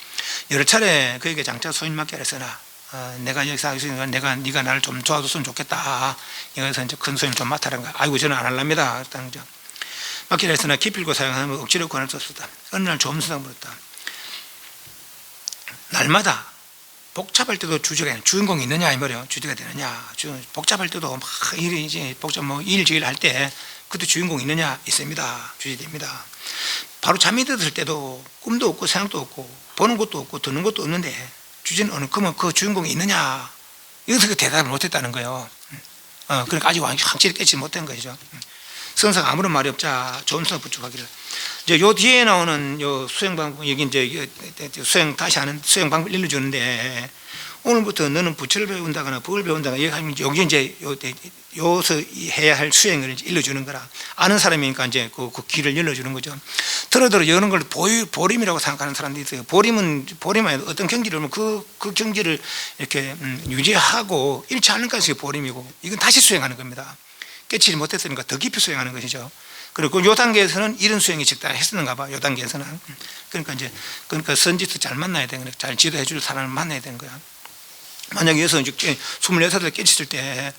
여러 차례 그에게 장차 소인 맡게 하랬으나 내가 여기서 하고 있으니까 네가 나를 좀 도와줬으면 좋겠다. 여기서 이제 큰 소임 좀 맡아라는 거야. 아이고 저는 안 할랍니다. 그랬다는 거죠. 맡기라 했으나 기필고 사용하면 억지로 권할 수 없었다. 어느 날 조엄선사가 물었다. 날마다 복잡할 때도 주인공이 있느냐 이 말이에요. 주제가 되느냐. 복잡할 때도 막 일이 복잡 일주일 할 때 그때 주인공이 있느냐. 있습니다. 주제됩니다. 바로 잠이 들었을 때도 꿈도 없고 생각도 없고 보는 것도 없고 듣는 것도 없는데 주제는 어느 그러면 그 주인공이 있느냐. 여기서 그 대답을 못했다는 거예요. 그러니까 아직 확실히 깨지 못한 것이죠. 선사가 아무런 말이 없자 조엄선사가 부축하기를 이제 요 뒤에 나오는 요 수행 방법 여기 이제 수행 다시 하는 수행 방법 일러주는데 오늘부터 너는 부처를 배운다거나 법을 배운다거나 여기 이제 요서 해야 할 수행을 이제 일러주는 거라. 아는 사람이니까 이제 그 길을 열어주는 거죠. 들어 여는 걸 보림이라고 생각하는 사람들이 있어요. 보림은 어떤 경지를 오면 그 경지를 이렇게 유지하고 잃지 않는 것이 보림이고 이건 다시 수행하는 겁니다. 깨치지 못했으니까 더 깊이 수행하는 것이죠. 그리고 요 단계에서는 이런 수행이 적당했었는가 봐. 요 단계에서는. 그러니까 선지도 잘 만나야 되는 거야. 잘 지도해 줄 사람을 만나야 되는 거야. 만약에 여기서 26살 깨쳤을 때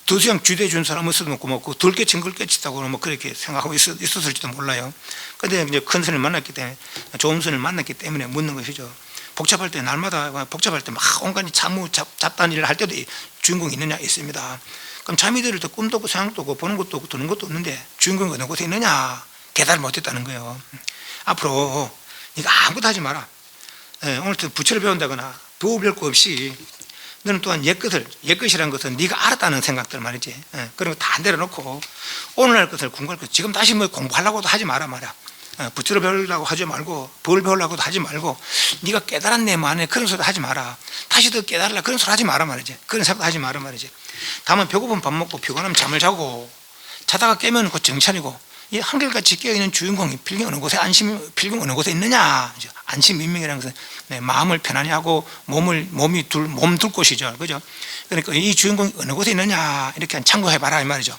더 수행 지도해 준 사람은 있어도 없고 덜 깨친 걸 깨쳤다고 뭐 그렇게 생각하고 있었을지도 몰라요. 그런데 이제 큰 선을 만났기 때문에 좋은 선을 만났기 때문에 묻는 것이죠. 복잡할 때 날마다 복잡할 때 막 온갖 잡다한 일을 할 때도 주인공이 있느냐 있습니다. 그럼 잠이 들을 때 꿈도 없고 생각도 없고 보는 것도 없고 듣는 것도 없는데 주인공이 어느 곳에 있느냐 대답을 못했다는 거예요. 앞으로 네가 아무것도 하지 마라. 오늘부터 부처를 배운다거나 도우 별 거 없이 너는 또한 옛것이라는 것은 네가 알았다는 생각들 말이지. 그런 거 다 내려놓고 오늘날 것을 공부할 것 지금 다시 뭐 공부하려고도 하지 마라 말이야. 부처를 배우려고 하지 말고 법을 배우려고도 하지 말고 네가 깨달았네 만에 그런 소리 하지 마라. 다시 더 깨달으려 그런 소리 하지 마라 말이지. 그런 생각도 하지 마라 말이지. 다만 배고프면 밥 먹고 피곤하면 잠을 자고 자다가 깨면 곧 정찰이고 이 한결같이 깨어있는 주인공이 필경 어느 곳에 필경 어느 곳에 있느냐. 안심민명이라는 것은 마음을 편안히 하고 몸 둘 곳이죠. 그죠? 그러니까 이 주인공이 어느 곳에 있느냐 이렇게 참고해봐라 이 말이죠.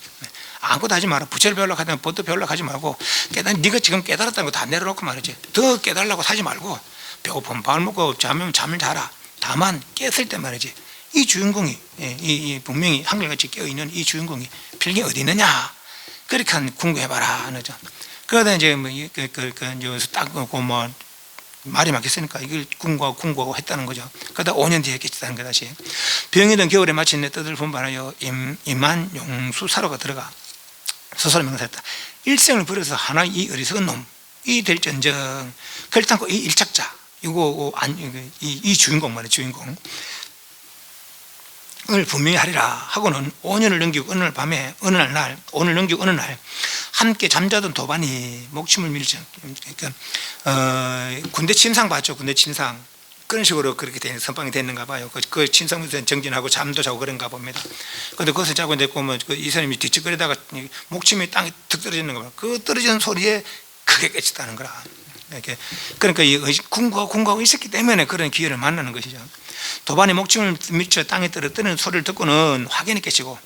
아무것도 하지 마라. 부처를 배우려고 하든 법도 배우려고 하지 말고 네가 지금 깨달았다는 거 다 내려놓고 말이지. 더 깨달으려고 하지 말고 배고프면 밥을 먹고 잠을 자라. 다만 깼을 때 말이지. 이 주인공이 이 분명히 한결같이 깨어있는 이 주인공이 필경이 어디 있느냐 그렇게 궁금해봐라. 그러다 이제 딱 말이 막혔으니까 이걸 궁구하고 했다는 거죠. 그러다 5년 뒤에 깨쳤다는 거 다시. 병이던 겨울에 마침 내 뜻을 분반하여 임한 용수사로가 들어가 스스로 명사했다. 일생을 버려서 하나 이 어리석은 놈 이 될전정 그렇다고 이 일착자 이 주인공 말이야. 주인공 을 분명히 하리라 하고는 5년을 넘기고 어느 날 오늘 넘기고 어느 날 함께 잠자던 도반이 목침을 밀지 그러니까 군대 침상 봤죠. 군대 침상 그런 식으로 그렇게 된 선방이 됐는가 봐요. 그 침상에서 정진하고 잠도 자고 그런가 봅니다. 그런데 거기서 자고 있고 이 사람이 뒤척거리다가 목침이 땅에 툭 떨어지는 거 봐요. 그 떨어지는 소리에 크게 깨쳤다는 거라. 그러니까 이 궁구하고 있었기 때문에 그런 기회를 만나는 것이죠. 도반이 목침을 미쳐 땅에 떨어뜨리는 소리를 듣고는 확연히 깨치고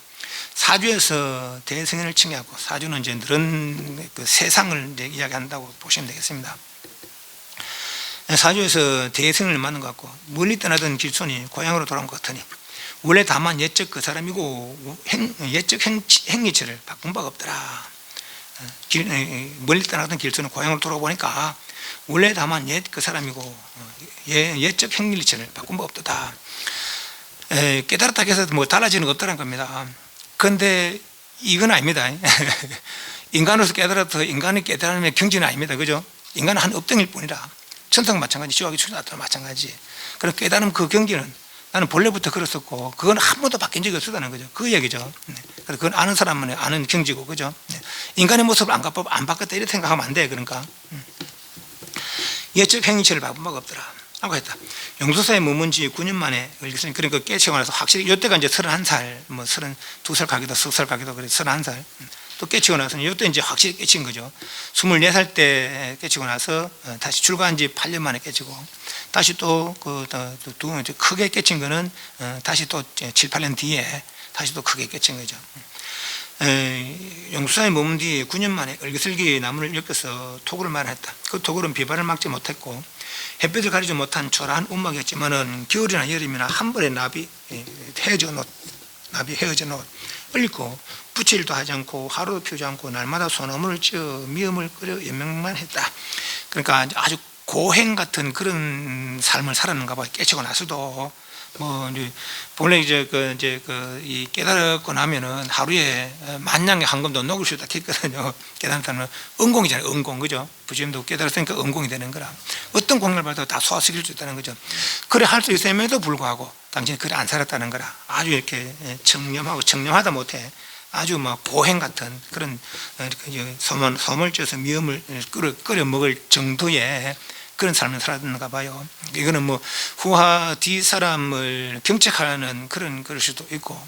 사주에서 대승연을 칭해하고 사주는 이제 늘은 그 세상을 이제 이야기한다고 보시면 되겠습니다. 사주에서 대승을 만난 것 같고 멀리 떠나던 길손이 고향으로 돌아온 것 같으니 원래 다만 옛적 그 사람이고 옛적 행위처를 바꾼 바가 없더라. 멀리 떠나던 길손은 고향으로 돌아보니까 원래 다만 옛 그 사람이고 옛적 행위처를 바꾼 바가 없다. 깨달았다 해서 뭐 달라지는 거 없다는 겁니다. 그런데 이건 아닙니다. 인간으로서 깨달아도 인간의 깨달음의 경지는 아닙니다. 그죠? 인간은 한 업등일 뿐이라 천사가 마찬가지, 지옥이 출세하도 마찬가지. 그런 깨달음 그 경지는 나는 본래부터 그랬었고 그건 한 번도 바뀐 적이 없었다는 거죠. 그 얘기죠. 그건 아는 사람만 아는 경지고, 그죠? 인간의 모습을 안 바꿨다 이렇게 생각하면 안 돼. 그러니까 예적 행위체를 바꾼 바가 없더라 하고 했다. 용서사에 머문 지 9년 만에 그러니까 깨치고 나서 확실히 이때가 이제 31살, 뭐 32살 가기도 10살 가기도 그래 31살 또 깨치고 나서는 이때 이제 확실히 깨친 거죠. 24살 때 깨치고 나서 다시 출가한 지 8년 만에 깨치고 다시 또 크게 깨친 거는 다시 또 7, 8년 뒤에 다시 또 크게 깨친 거죠. 용수사에 머문 뒤 9년 만에 얼기설기 나무를 엮어서 토굴을 마련했다. 그 토굴은 비바를 막지 못했고 햇볕을 가리지 못한 초라한 움막이었지만은 겨울이나 여름이나 한 번에 나비 헤어져 놓 얼리고 부칠도 하지 않고 하루도 피우지 않고 날마다 소나무를 찌어 미음을 끓여 연명만 했다. 그러니까 아주 고행 같은 그런 삶을 살았는가 봐. 깨치고 나서도 뭐 이제 본래 이 깨달고 나면은 하루에 만냥의 한 검도 녹을 수 있다 했거든요. 깨달았다면 은공이잖아요. 은공, 그죠? 부처님도 깨달았으니까 은공이 되는 거라. 어떤 공을 받아도 다 소화시킬 수 있다는 거죠. 그래 할 수 있음에도 불구하고 당신이 그래 안 살았다는 거라. 아주 이렇게 청렴하다 못해 아주 막 고행 같은 그런 소을 쪄서 미음을 끓여 먹을 정도의 그런 삶을 살았는가 봐요. 이거는 뭐 후하 뒤 사람을 경책하는 그럴 수도 있고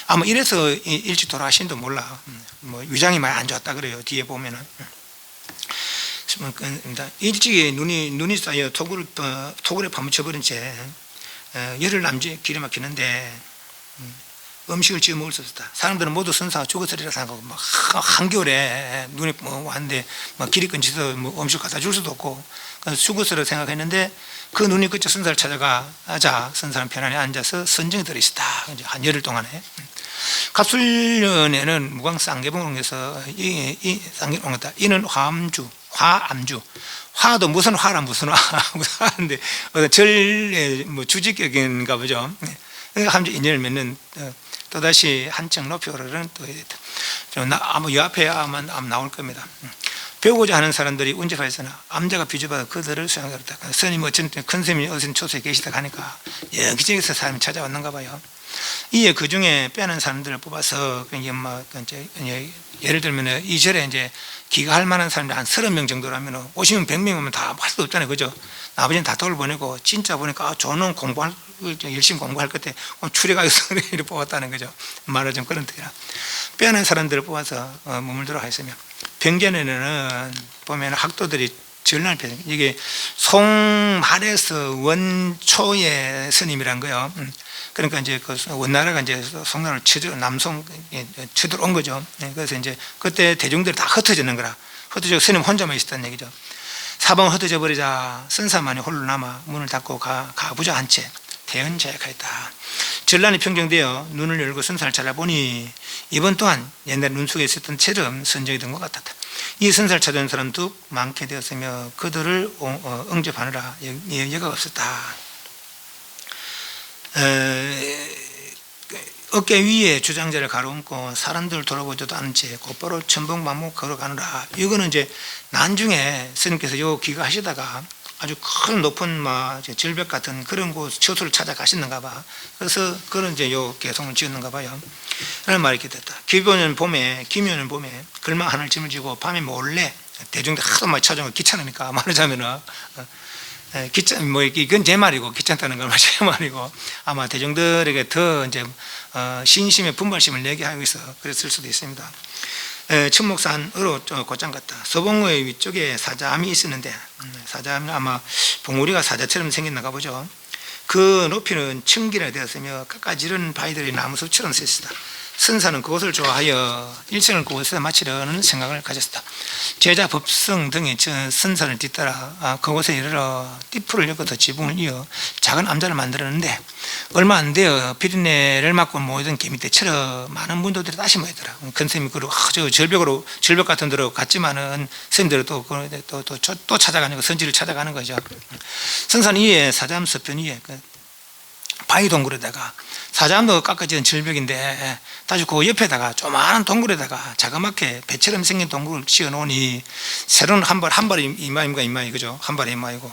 아마 이래서 일찍 돌아가신도 몰라. 뭐 위장이 많이 안 좋았다 그래요. 뒤에 보면은 일찍이 눈이 쌓여 토굴에 파묻혀버린 채 열흘 남짓 길이 막히는데 음식을 지어 먹을 수 없었다. 사람들은 모두 선사가 죽었으리라 생각하고 막 한겨울에 눈이 왔는데 막 길이 끊지도 뭐 음식 갖다 줄 수도 없고 죽었으리라 생각했는데 그 눈이 그쳐 선사를 찾아가자 선사는 편안히 앉아서 선정이 들어있었다. 한 열흘 동안에 갑술년에는 무광 쌍계봉에서 이 쌍계봉 같다. 이는 화암주 화도 무슨 화라 무슨 화인데 절의 뭐 주직격인가 보죠. 함주 인연을 맺는 또다시 한층 높이 오르는 아마 이 앞에 아마 나올 겁니다. 배우고자 하는 사람들이 운접하였으나 암자가 비주받아 그들을 수양하였다. 스님이 어쨌든 큰 스님이 어선 초소에 계시다 하니까 여기저기서 사람이 찾아왔는가 봐요. 이에 그 중에 빼는 사람들을 뽑아서 예를 들면 이 절에 이제 기가할 만한 사람들 한 30명 정도라면 50명, 100명이면 다 할 수 없잖아요. 그죠? 아버지는 다 돌보내고 진짜 보니까 저는 열심히 공부할 것 같아. 출애가서 이렇게 뽑았다는 거죠. 말하자면 그런 뜻이라. 빼는 사람들을 뽑아서 머물도록 하였으며 병전에는 보면 학도들이 전날 펴 이게 송말에서 원초의 스님이란 거요. 그러니까 이제 그 원나라가 이제 송나라를 남송 쳐들어온 거죠. 그래서 이제 그때 대중들이 다 흩어지는 거라. 흩어져 스님 혼자만 있었다는 얘기죠. 사방 흩어져 버리자 선사만이 홀로 남아 문을 닫고 가부좌 한 채 대연자약하였다. 전란이 평정되어 눈을 열고 선사를 찾아보니 이번 또한 옛날 눈 속에 있었던 채럼 선정이 된 것 같았다. 이 선사를 찾아온 사람도 많게 되었으며 그들을 응접하느라 여가 없었다. 어깨 위에 주장자를 가로얹고 사람들을 돌아보지도 않은 채 곧바로 천봉만목 걸어가느라. 이거는 이제 나중에 스님께서 요 귀가하시다가 아주 큰 높은 절벽 같은 그런 곳 처소를 찾아가시는가 봐. 그래서 그런 이제 요 개성을 지었는가 봐요. 라는 말이 이렇게 됐다. 기묘는 봄에 글마 하늘짐을 지고 밤에 몰래 대중들 하도 많이 찾아오면 귀찮으니까 말하자면은 이건 제 말이고 귀찮다는 건 제 말이고 아마 대중들에게 더 이제 신심의 분발심을 내게 하고 있어 그랬을 수도 있습니다. 천목산으로 곧장 갔다. 서봉의 위쪽에 사자암이 있었는데 사자암이 아마 봉우리가 사자처럼 생겼는가 보죠. 그 높이는 1000길이나 되었으며 끝까지 이런 바위들이 나무숲처럼 서 있었다. 선사는 그것을 좋아하여 일생을 그곳에서 마치려는 생각을 가졌다. 제자 법성 등이 선사를 뒤따라 그곳에 이르러 띠풀을 엮어서 지붕을 이어 작은 암자를 만들었는데 얼마 안 되어 비린내를 맡고 모이던 개미떼처럼 많은 문도들이 다시 모이더라. 큰 스님이 그러고 저 절벽 같은 데로 갔지만은 스님들은 또 찾아가는 거, 선지를 찾아가는 거죠. 선사는 이에 사자암서편 위에 바위 동굴에다가 사자암도 깎아진 절벽인데 다시 그 옆에다가 조그마한 동굴에다가 자그맣게 배처럼 생긴 동굴을 지어 놓으니 새로는 한 발이 이마입니까 이마이 그죠? 한 발이 이마이고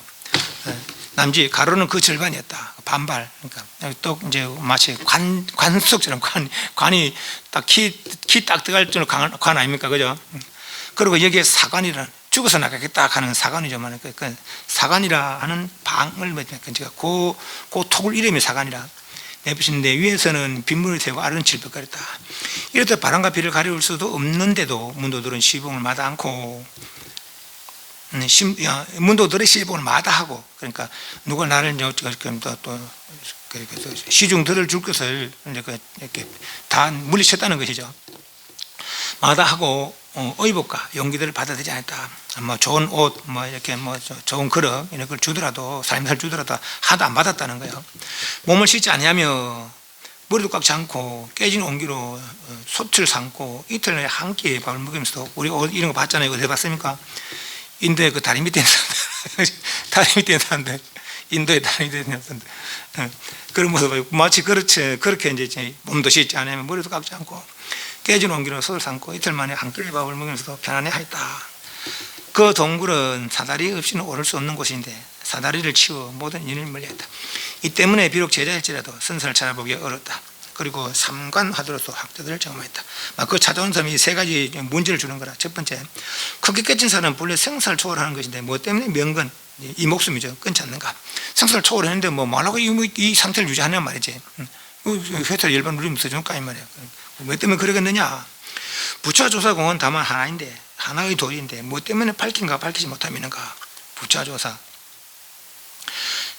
남지 가로는 그 절반이었다. 반발. 그러니까 또 이제 마치 관속처럼 관이 딱 키 딱 들어갈 정도 관 아닙니까 그죠? 그리고 여기에 사관이라는 죽어서 나가겠다 하는 사관이죠. 그 사관이라 하는 방을 제가 그 토굴 이름이 사관이라 내부신데 위에서는 빗물을 새고 아래는 질벽거렸다. 이렇듯 바람과 비를 가려울 수도 없는데도 문도들은 시봉을 마다않고 문도들의 시봉을 마다하고 그러니까 누가 나를 또 시중 들을 줄 것을 이렇게 다 물리쳤다는 것이죠. 마다하고 의복과 용기들을 받아들이지 않았다. 뭐 좋은 옷, 이렇게 좋은 그릇 이런 걸 주더라도 삶을 주더라도 하도 안 받았다는 거예요. 몸을 씻지 않으며 머리도 깎지 않고 깨진 온기로 솥을 삼고 이틀 한 끼 밥을 먹으면서도 우리 옷 이런 거 봤잖아요. 어디 봤습니까? 인도의 그 다리 밑에 있는 사람들, 다리 밑에 있는 사람들, 인도의 다리 밑에 있는 사람들 그런 모습을 마치 그렇게 이제 몸도 씻지 않으면 머리도 깎지 않고 깨진 온기로 솥을 삼고 이틀 만에 한 끼 밥을 먹으면서도 편안해하였다. 그 동굴은 사다리 없이는 오를 수 없는 곳인데 사다리를 치워 모든 인을 멀리했다. 이 때문에 비록 제자일지라도 선선을 찾아보기 어렵다. 그리고 삼관화두로서 학자들을 경험했다. 그 찾아온 사람이 세 가지 문제를 주는 거라. 첫 번째, 크게 깨진 사람은 본래 생사를 초월하는 것인데 뭐 때문에 명건, 이 목숨이죠. 끊지 않는가. 생사를 초월했는데 뭐라고 이 상태를 유지하냐 말이지. 회사를 열번 누리면서 줄까 이 말이야. 뭐 때문에 그러겠느냐. 부처조사공은 다만 하나인데 하나의 도리인데 뭐 때문에 밝힌가 밝히지 못하면가. 부처조사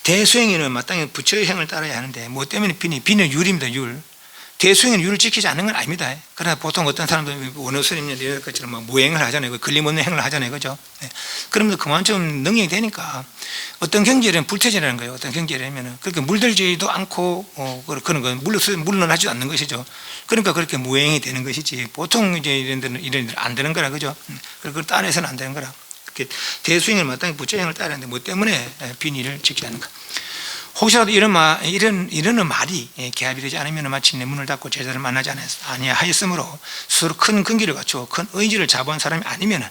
대수행인은 마땅히 부처의 행을 따라야 하는데 뭐 때문에 비는 율입니다. 율. 대수행은 율을 지키지 않는 건 아닙니다. 그러나 보통 어떤 사람들은 원어스님들 이런 것처럼 무행을 하잖아요. 걸림없는 행을 하잖아요. 그죠? 그러면서 그만큼 능력이 되니까 어떤 경제는 불태지라는 거예요. 어떤 경제라면 그렇게 물들지도 않고 그런 건 물러나지도 않는 것이죠. 그러니까 그렇게 무행이 되는 것이지 보통 이제 이런 데는 안 되는 거라 그죠? 그걸 따라해서는 안 되는 거라. 대수행을 마땅히 부처행을 따르는데 뭐 때문에 비니를 지키지 않는가. 혹시라도 이런 말이 개합이 되지 않으면 마침내 문을 닫고 제자를 만나지 아니하였으므로 스스로 큰 근기를 갖추고 큰 의지를 자부한 사람이 아니면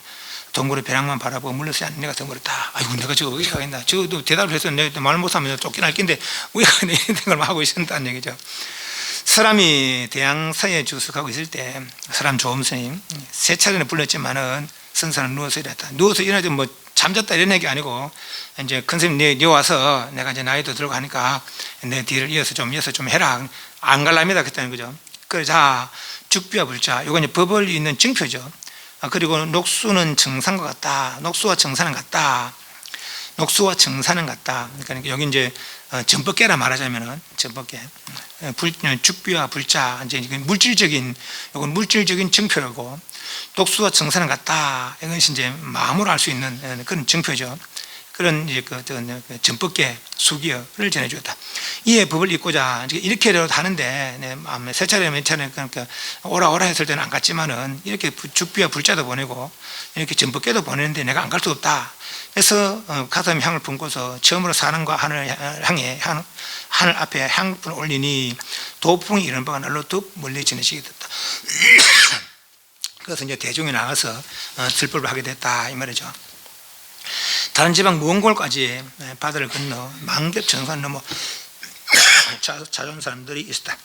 동굴의 벼락만 바라보고 물러서지 않는 내가 덩그렸다. 아이고 내가 저거 어디 가겠나. 저도 대답을 해서 내가 말 못하면 쫓겨날 낀데 우리가 이런 생각을 하고 있었다는 얘기죠. 사람이 대양사에 주석하고 있을 때 사람 조음 스님 세 차례는 불렀지만은 선사는 누워서 일했다. 누워서 일하지 뭐 잠잤다 이런 얘기 아니고 이제 큰 스님 네 와서 내가 이제 나이도 들고 하니까 내 뒤를 이어서 좀 해라. 안 갈랍니다. 그랬다는 거죠. 그래서 자 죽비와 불자 이건 이제 법을 있는 증표죠. 그리고 녹수는 정산과 같다. 녹수와 정산은 같다. 녹수와 정산은 같다. 그러니까 여기 이제 전법계라 말하자면은 전법계 죽비와 불자 이제 물질적인 이건 물질적인 증표라고. 독수와 정산은 같다. 이것이 이제 마음으로 알 수 있는 그런 증표죠. 그런 이제 전법계 수기어를 전해주었다. 이에 법을 읽고자 이렇게라도 하는데 세 차례 몇 차례 그러니까 오라 했을 때는 안 갔지만은 이렇게 죽비와 불자도 보내고 이렇게 전법계도 보내는데 내가 안 갈 수 없다. 그래서 가슴에 향을 품고서 처음으로 사랑과 하늘 향해 하늘 앞에 향분을 올리니 도풍이 이런 바가 날로 뚝 멀리 지내시게 됐다. 그래서 이제 대중에 나가서 슬법을 하게 됐다 이 말이죠. 다른 지방 먼 곳까지 바다를 건너 만겹정산 넘어 찾아온 사람들이 있었다.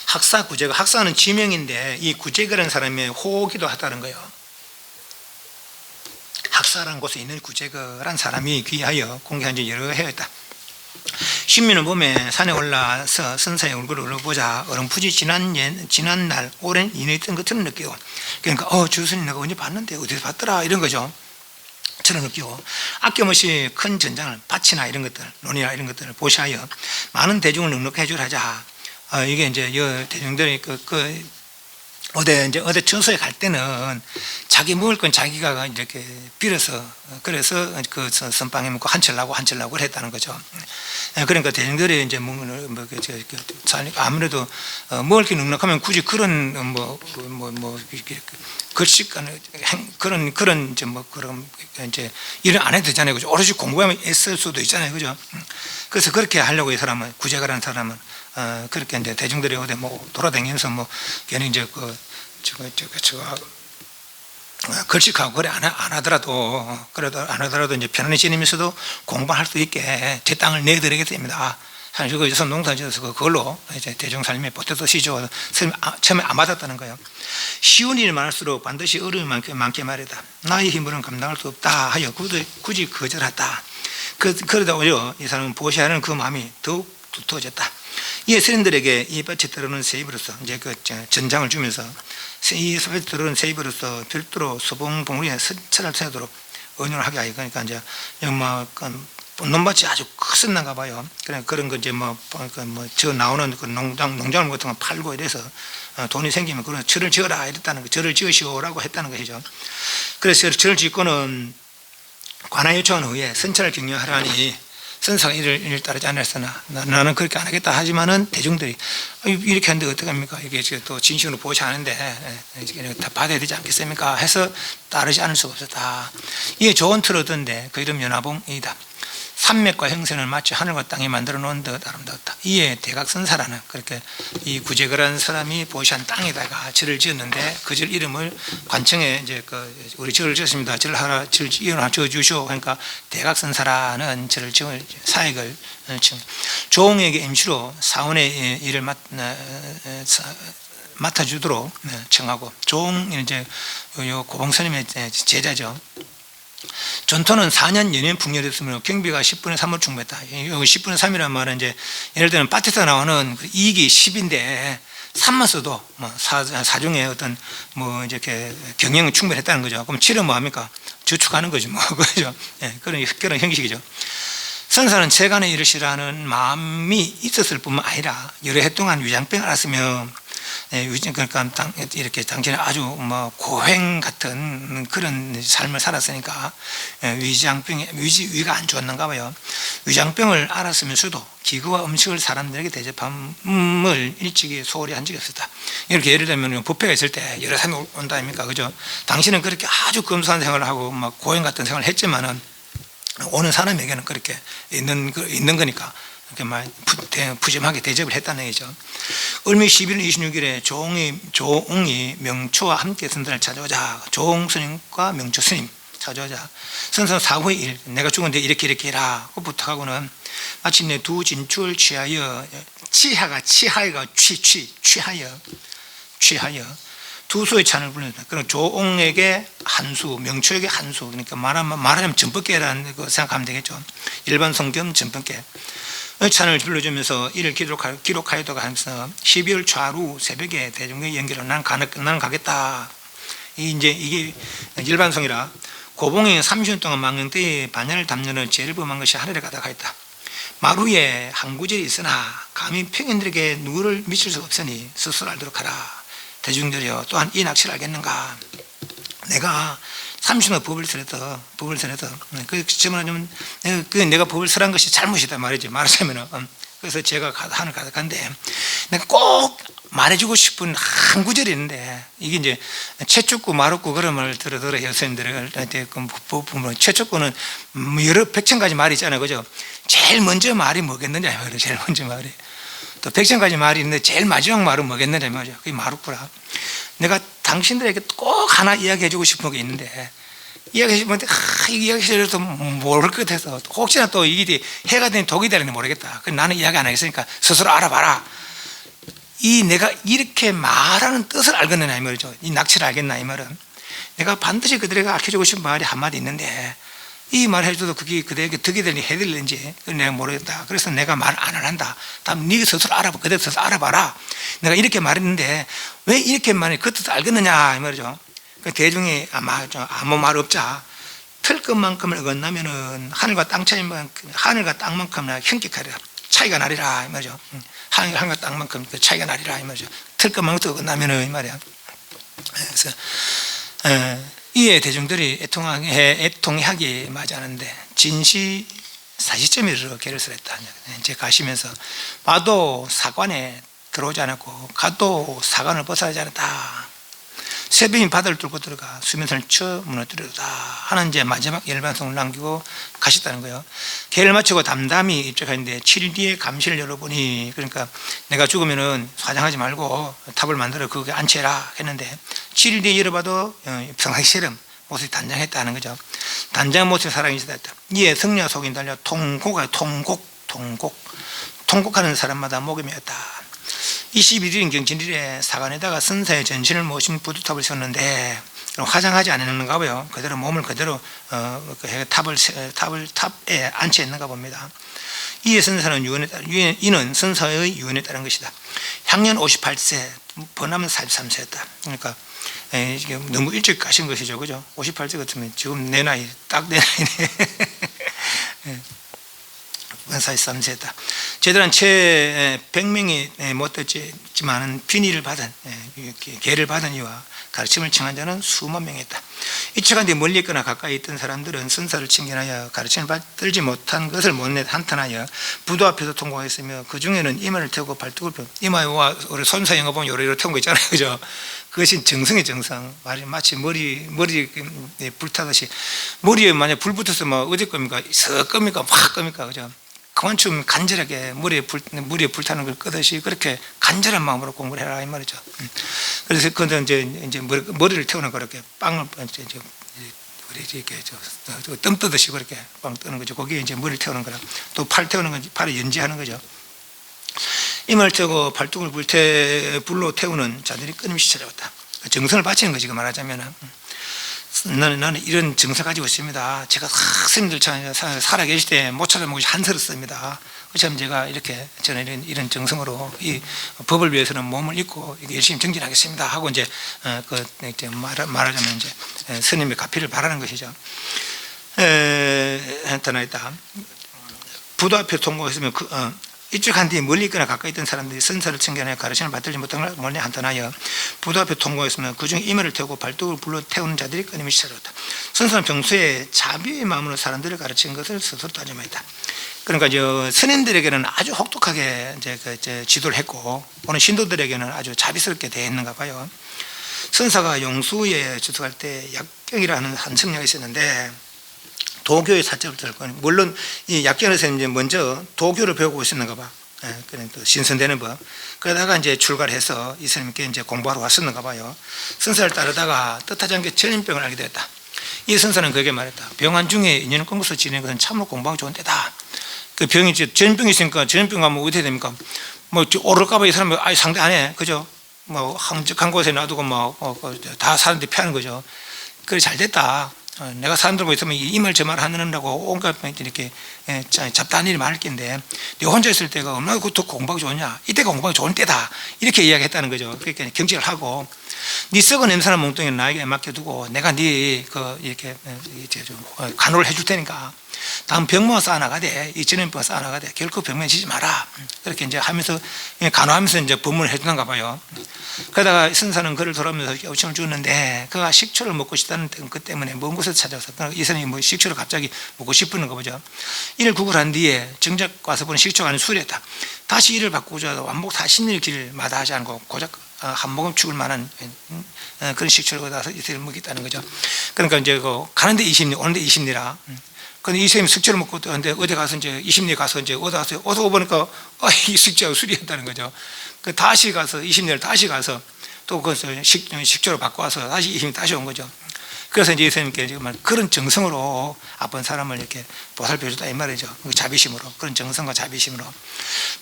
학사 구제가 학사는 지명인데 이 구제가라는 사람의 호기도 하다는 거예요. 학사라는 곳에 있는 구제가라는 사람이 귀하여 공개한 지 여러 해였다. 신민은 봄에 산에 올라서 선사의 얼굴을 올려보자 어렴풋이 지난 날 오랜 인연이 있던 것처럼 느끼고 그러니까 주스님 내가 언제 봤는데 어디서 봤더라 이런 거죠. 처럼 느끼고 아낌없이 큰 전장을 밭이나 이런 것들 논이나 이런 것들을 보시하여 많은 대중을 넉넉해 주라 하자 이게 이제 대중들이 어디 청소에 갈 때는 자기 먹을 건 자기가 이렇게 빌어서 그래서 그 선방에 먹고 한철나고 했다는 거죠. 그러니까 대중들이 이제 아무래도 먹을 게 넉넉하면 굳이 그런 글씨 그런 이제 일을 안 해도 되잖아요, 그죠? 오로지 공부하면 애쓸 수도 있잖아요, 그죠? 그래서 그렇게 하려고 이 사람은 구제가라는 사람은 그렇게 이제 대중들이 어디 돌아다니면서 괜히 이제 글씨하고 그래 안 하더라도 이제 편안히 지내면서도 공부할 수 있게 제 땅을 내드리겠습니다. 사실 그거 농사 지어서 그걸로 이제 대중 삶에 보태듯이죠. 처음에 안 받았다는 거예요. 쉬운 일을 말할수록 반드시 어려움이 많게 말이다. 나의 힘으로는 감당할 수 없다 하여 굳이 거절했다. 그러다 오히려 이 사람은 보시하는 그 마음이 더욱 두터워졌다. 이에 스님들에게 이 밭에 들어오는 세입으로서 이제 그 전장을 주면서 이 밭에 들어오는 세입으로서 별도로 소봉봉우리에 선처를 세우도록 언유를 하게 하여 그러니까 이제 논밭이 아주 컸었는가 봐요. 그런 거 이제 저 나오는 그 농작물 같은 거 팔고 이래서 돈이 생기면 그런 절을 지어라 이랬다는 거, 절을 지으시오라고 했다는 것이죠. 그래서 절을 짓고는 관할 요청한 후에 선처를 격려하라니 선사가 이를 따르지 않았으나 나는 그렇게 안 하겠다 하지만은 대중들이 이렇게 하는데 어떡합니까? 이게 또 진심으로 보지 않은데 다 받아야 되지 않겠습니까? 해서 따르지 않을 수가 없었다. 이게 좋은 틀 얻었는데 그 이름 연화봉이다. 산맥과 형선을 마치 하늘과 땅에 만들어 놓은 듯 아름다웠다. 이에 대각선사라는 그렇게 이 구제거라는 사람이 보시한 땅에다가 절을 지었는데 그 절 이름을 관청에 이제 우리 절을 지었습니다. 절 지어 주시오. 그러니까 대각선사라는 절을 지을 사역을 조홍에게 임시로 사원의 일을 맡아주도록 청하고 조홍 이제 고봉스님의 제자죠. 전토는 4년 연년 풍년이었으므로 경비가 10분의 3을 충분했다. 여기 10분의 3이라는 말은 이제 예를 들면 밭에서 나오는 이익이 10인데 3만 써도 사중에 어떤 이렇게 경영이 충분했다는 거죠. 그럼 7은 뭐합니까? 저축하는 거죠. 그죠? 그런 형식이죠. 선사는 세간의 일을 싫어하는 마음이 있었을 뿐만 아니라 여러 해 동안 위장병을 앓았으며 그러니까 이렇게 당신은 아주 고행 같은 그런 삶을 살았으니까 위가 안 좋았는가 봐요. 위장병을 앓았으면서도 기구와 음식을 사람들에게 대접함을 일찍이 소홀히 한 적이 없었다. 이렇게 예를 들면 뷔페가 있을 때 여러 사람이 온다 아닙니까? 그죠? 당신은 그렇게 아주 검소한 생활을 하고 고행 같은 생활을 했지만은 오는 사람에게는 그렇게 있는 거니까 이렇게 푸짐하게 대접을 했다는 얘기죠. 을미 11월 26일에 조옹이 명초와 함께 선사를 찾아오자. 조옹 스님과 명초 스님 찾아오자. 선사는 사후의 일, 내가 죽은데 이렇게 해라 고 부탁하고는 마침내 두 진추를 취하여 두 수의 찬을 불렀다. 그럼 조옹에게 한 수, 명초에게 한 수. 그러니까 말하자면 전법계라는 거 생각하면 되겠죠. 일반 성경 전법계. 찬을 불러주면서 이를 기록하여도록 하면서 12월 좌루 새벽에 대중과 연결을 나는 가겠다. 이게 일반성이라 고봉이 30년 동안 망령때에 반야를 담는 제일 범한 것이 하늘에 가다가 있다. 마루에 한 구절이 있으나 감히 평인들에게 누구를 미칠 수 없으니 스스로 알도록 하라. 대중들이여 또한 이 낚시를 알겠는가? 내가 30년 법을 설해서 내가 법을 설한 것이 잘못이다 말이지. 말하자면은 그래서 제가 하늘 가득한데 내가 꼭 말해주고 싶은 한 구절이 있는데 이게 이제 채축구 말없고 그런 말을 들어 여성들한테 보면 채축구는 여러 100,000가지 말이 있잖아요, 그죠? 제일 먼저 말이 뭐겠느냐 말이에요. 제일 먼저 말이 또 100,000가지 말이 있는데 제일 마지막 말은 뭐겠느냐 말이죠. 그게 말없구나. 내가 당신들에게 꼭 하나 이야기해주고 싶은 게 있는데 이야기해주면 이야기해줘도 모를 것 같아서 혹시나 또 이게 해가 되니 독이 되는지 모르겠다. 나는 이야기 안 하겠으니까 스스로 알아봐라. 내가 이렇게 말하는 뜻을 알겠느냐 이 말이죠. 이 낚시를 알겠나 이 말은. 내가 반드시 그들에게 알려주고 싶은 말이 한마디 있는데 이 말 해줘도 그게 그들에게 득이 되는지 해들는지 내가 모르겠다. 그래서 내가 말 안 한다. 다음 네가 스스로 알아봐. 그대로 스스로 알아봐라. 내가 이렇게 말했는데 왜 이렇게 말해? 그 뜻을 알겠느냐 이 말이죠. 그 대중이 아무 말 없자 틀 것만큼을 어긋나면은 하늘과 땅만큼이나 형격하리라. 차이가 나리라 이 말이죠. 하늘과 땅만큼 그 차이가 나리라 이 말이죠. 틀 것만 끝나면은 이 말이야. 그래서 이에 대중들이 애통하기 맞지 않은데 진시 사시점이로 계를 했다. 이제 가시면서 봐도 사관에 들어오지 않았고 가도 사관을 벗어나지 않았다. 새벽이 바다를 뚫고 들어가 수면선을 쳐 무너뜨렸다 하는 이제 마지막 열반성을 남기고 가셨다는 거예요. 계를 마치고 담담히 입적하는데 7일 뒤에 감시를 열어보니, 그러니까 내가 죽으면은 화장하지 말고 탑을 만들어 거기에 안치해라 했는데 7일 뒤에 열어봐도 평상시처럼 모습이 단장했다는 거죠. 단장 모습의 사랑이 있었다. 이에 성녀 속이 달려 통곡하는 사람마다 목이 메었다. 21일인 경진일에 사관에다가 선사의 전신을 모신 부두탑을 세웠는데 화장하지 않았는가 봐요. 그대로 몸을 그대로 탑에 앉혀 있는가 봅니다. 이에 선사는 이는 선사의 유언에 따른 것이다. 향년 58세, 번하면 43세였다. 그러니까 이게 너무 일찍 가신 것이죠, 그죠? 58세 같으면 지금 내 나이 딱 내 나이네. 43세다. 제대로 채 100명이 못 듣지만은 빈의를 받은 계를 받은 이와 가르침을 청한 자는 수만 명이었다. 이처간데 멀리 있거나 가까이 있던 사람들은 선사를 칭견하여 가르침을 받들지 못한 것을 못내 한탄하여 부도 앞에서 통과했으며 그 중에는 이마를 태우고 발톱을 펴 이마와 우리 손사 영화 보면 요래 태운 거 있잖아요, 그죠? 그것이 정성의 정성. 마치 머리 불타듯이 머리에 만약 불 붙어서 뭐 어디 겁니까? 석 겁니까? 확 겁니까? 그죠? 그만큼 간절하게 머리에 불타는 걸 끄듯이 그렇게 간절한 마음으로 공부를 해라 이 말이죠. 그래서 그런데 이제 머리를 태우는 그렇게 빵을 이렇게 뜸 뜨듯이 그렇게 빵 뜨는 거죠. 거기에 이제 머리를 태우는 거라. 또 팔 태우는 건 팔을 연지하는 거죠. 이마를 태우고 발등을 불로 태우는 자들이 끊임없이 찾아왔다. 정성을 바치는 거지, 그 말하자면은. 나는 이런 정서 가지고 있습니다. 제가 스님들 살아계실 때 못 찾아먹고 한설었습니다. 그렇지만 제가 이렇게 저는 이런 정성으로 이 법을 위해서는 몸을 잊고 열심히 정진하겠습니다 하고 이제 말하자면 이제 스님의 가피를 바라는 것이죠. 하나 부도 앞에 통과했으면 이쪽한 뒤에 멀리 있거나 가까이 있던 사람들이 선사를 청견하여 가르침을 받들지 못한 걸 몰래 한탄하여 부도 앞에 통과했으면 그중 이마를 태우고 발톱을 불러 태우는 자들이 끊임없이 찾아왔다. 선사는 평소에 자비의 마음으로 사람들을 가르친 것을 스스로 따져봤다. 그러니까 스님들에게는 아주 혹독하게 이제 지도를 했고 오늘 신도들에게는 아주 자비스럽게 대했는가 봐요. 선사가 용수에 주석할 때 약경이라는 한 성녀가 있었는데 도교의 사적을 들고, 물론 이 약견에서 이제 먼저 도교를 배우고 있었는가 봐. 또 신선되는 법. 그러다가 이제 출가를 해서 이 스님께 이제 공부하러 왔었는가 봐요. 선사를 따르다가 뜻하지 않게 전염병을 알게 되었다. 이 선사는 그에게 말했다. 병환 중에 인연을 끊고서 지내는 것은 참으로 공부하기 좋은 때다. 그 병이 전염병이 있으니까 전염병 가면 어떻게 됩니까? 뭐 오를까봐 이 사람은 아예 상대 안 해. 그죠? 뭐 한적한 곳에 놔두고 다 사람들이 피하는 거죠. 그래 잘 됐다. 내가 사람들과 있으면 이 말 저 말 하느라고 온갖 이렇게 잡다한 일이 많을 텐데 네 혼자 있을 때가 얼마나 더 공부하기 좋냐, 이때가 공부하기 좋은 때다 이렇게 이야기했다는 거죠. 그러니까 경직을 하고 네 썩은 냄새나는 몽둥이는 나에게 맡겨두고 내가 네 이렇게 좀 간호를 해줄 테니까 다음 병모가 쌓아나가되 이 전염병 쌓아나가되 결코 병면 지지 마라. 그렇게 이제 하면서 간호하면서 이제 법문을 해주는가 봐요. 그러다가 선사는 그를 돌아오면서 요청을 주었는데 그가 식초를 먹고 싶다는 그 때문에 먼 곳에서 찾아와서 이 사람이 뭐 식초를 갑자기 먹고 싶은 거 보죠. 이를 구걸한 뒤에 정작 와서 보는 식초가 아닌 술이었다. 다시 이를 바꾸자 완복 40일 길 마다하지 않고 고작 한 모금 죽을 만한 그런 식초를 얻어서 이틀 먹겠다는 거죠. 그러니까 이제 가는데 20리 오는데 20리라. 근데 이 선생님이 숙제를 먹고 근데 어디 가서 이제 20리 가서 이제 얻어왔어요. 얻어 보니까 이 숙제가 술이었다는 거죠. 그 다시 가서 20리를 다시 가서 또 그것을 식초로 바꿔와서 다시 20리 다시 온 거죠. 그래서 이제 이 선생님께 정말 그런 정성으로 아픈 사람을 이렇게 보살펴줬다 이 말이죠. 자비심으로, 그런 정성과 자비심으로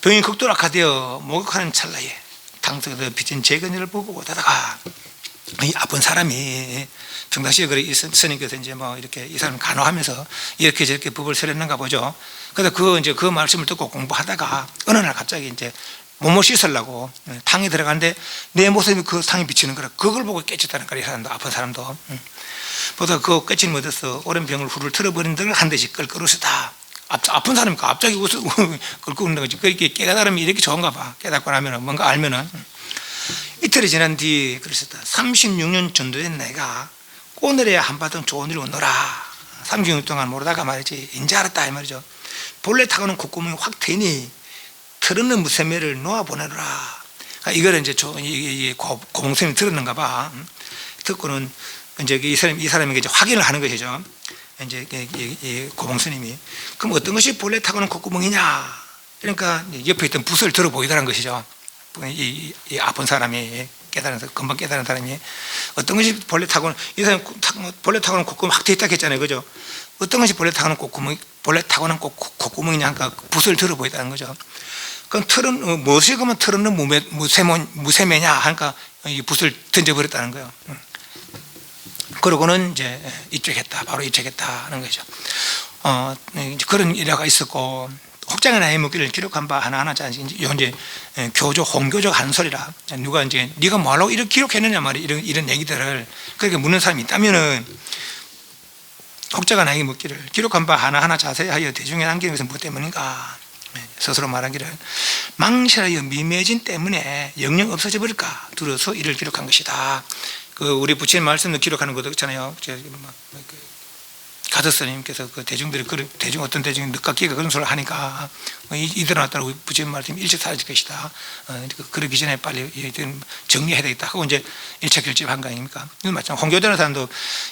병이 극도락하되어 목욕하는 찰나에 당석에서 비친 재근이를 보고 오다가 이 아픈 사람이 평상시에 그래 스님께서 이제 뭐 이렇게 이 사람 간호하면서 이렇게 저렇게 법을 설했는가 보죠. 그래서 그 말씀을 듣고 공부하다가 어느 날 갑자기 이제 몸을 씻으려고 탕에 들어가는데 내 모습이 그 탕에 비치는 거라 그걸 보고 깨쳤다는 거야. 이 사람도, 아픈 사람도. 보다 그 깨친 못해서 오랜 병을 후를 틀어버린 들 한 대씩 끌끌으시다. 아픈 사람이니까 갑자기 웃어 긁고 웃는 거지. 그렇게 깨달음이 이렇게 좋은가 봐. 깨닫고 나면은 뭔가 알면은. 이틀이 지난 뒤 그랬었다. 36년 전도된 내가 오늘에 한바탕 좋은 일이 오너라. 36년 동안 모르다가 말이지 인제 알았다 이 말이죠. 본래 타고는 콧구멍이 확 트이니 틀었는 무쇠매를 놓아보내라. 이걸 이제 고봉스님이 들었는가 봐. 듣고는 이제 이 사람에게 이제 확인을 하는 것이죠. 이제 이 고봉스님이 그럼 어떤 것이 본래 타고는 콧구멍이냐? 그러니까 옆에 있던 붓을 들어 보이더란 것이죠. 이 아픈 사람이 금방 깨달은 사람이 어떤 것이 본래 타고는 이 사람 본래 타고는 콧구멍 확 트있다 했잖아요, 그죠? 어떤 것이 본래 타고는 콧구멍이냐? 그러니까 붓을 들어 보이다는 거죠. 그럼 무엇이 그러면 틀었는 무쇠매냐 하니까 이 붓을 던져버렸다는 거예요. 그러고는 이제 입적했다. 바로 입적했다 하는 거죠. 이제 그런 일화가 있었고, 혹장의 나이 먹기를 기록한 바 하나하나 이제 홍교적 한 소리라. 누가 이제 네가 뭐하려고 이렇게 기록했느냐 말이 이런 얘기들을 그렇게 묻는 사람이 있다면은 혹자가 나이 먹기를 기록한 바 하나하나 자세히 하여 대중에 남기는 것은 무엇 때문인가? 스스로 말하기를 망실하여 미매진 때문에 영영 없어져 버릴까 두려워서 이를 기록한 것이다. 우리 부처님 말씀을 기록하는 것도 있잖아요. 가드스님께서 어떤 대중이 늦깎이가 그런 소리를 하니까 이대로 놨다고 부처님 말씀이 일찍 사라질 것이다. 그러기 전에 빨리 정리해야 되겠다 하고 이제 일차 결집한 거 아닙니까? 이건 마찬가지. 홍교되는 사람도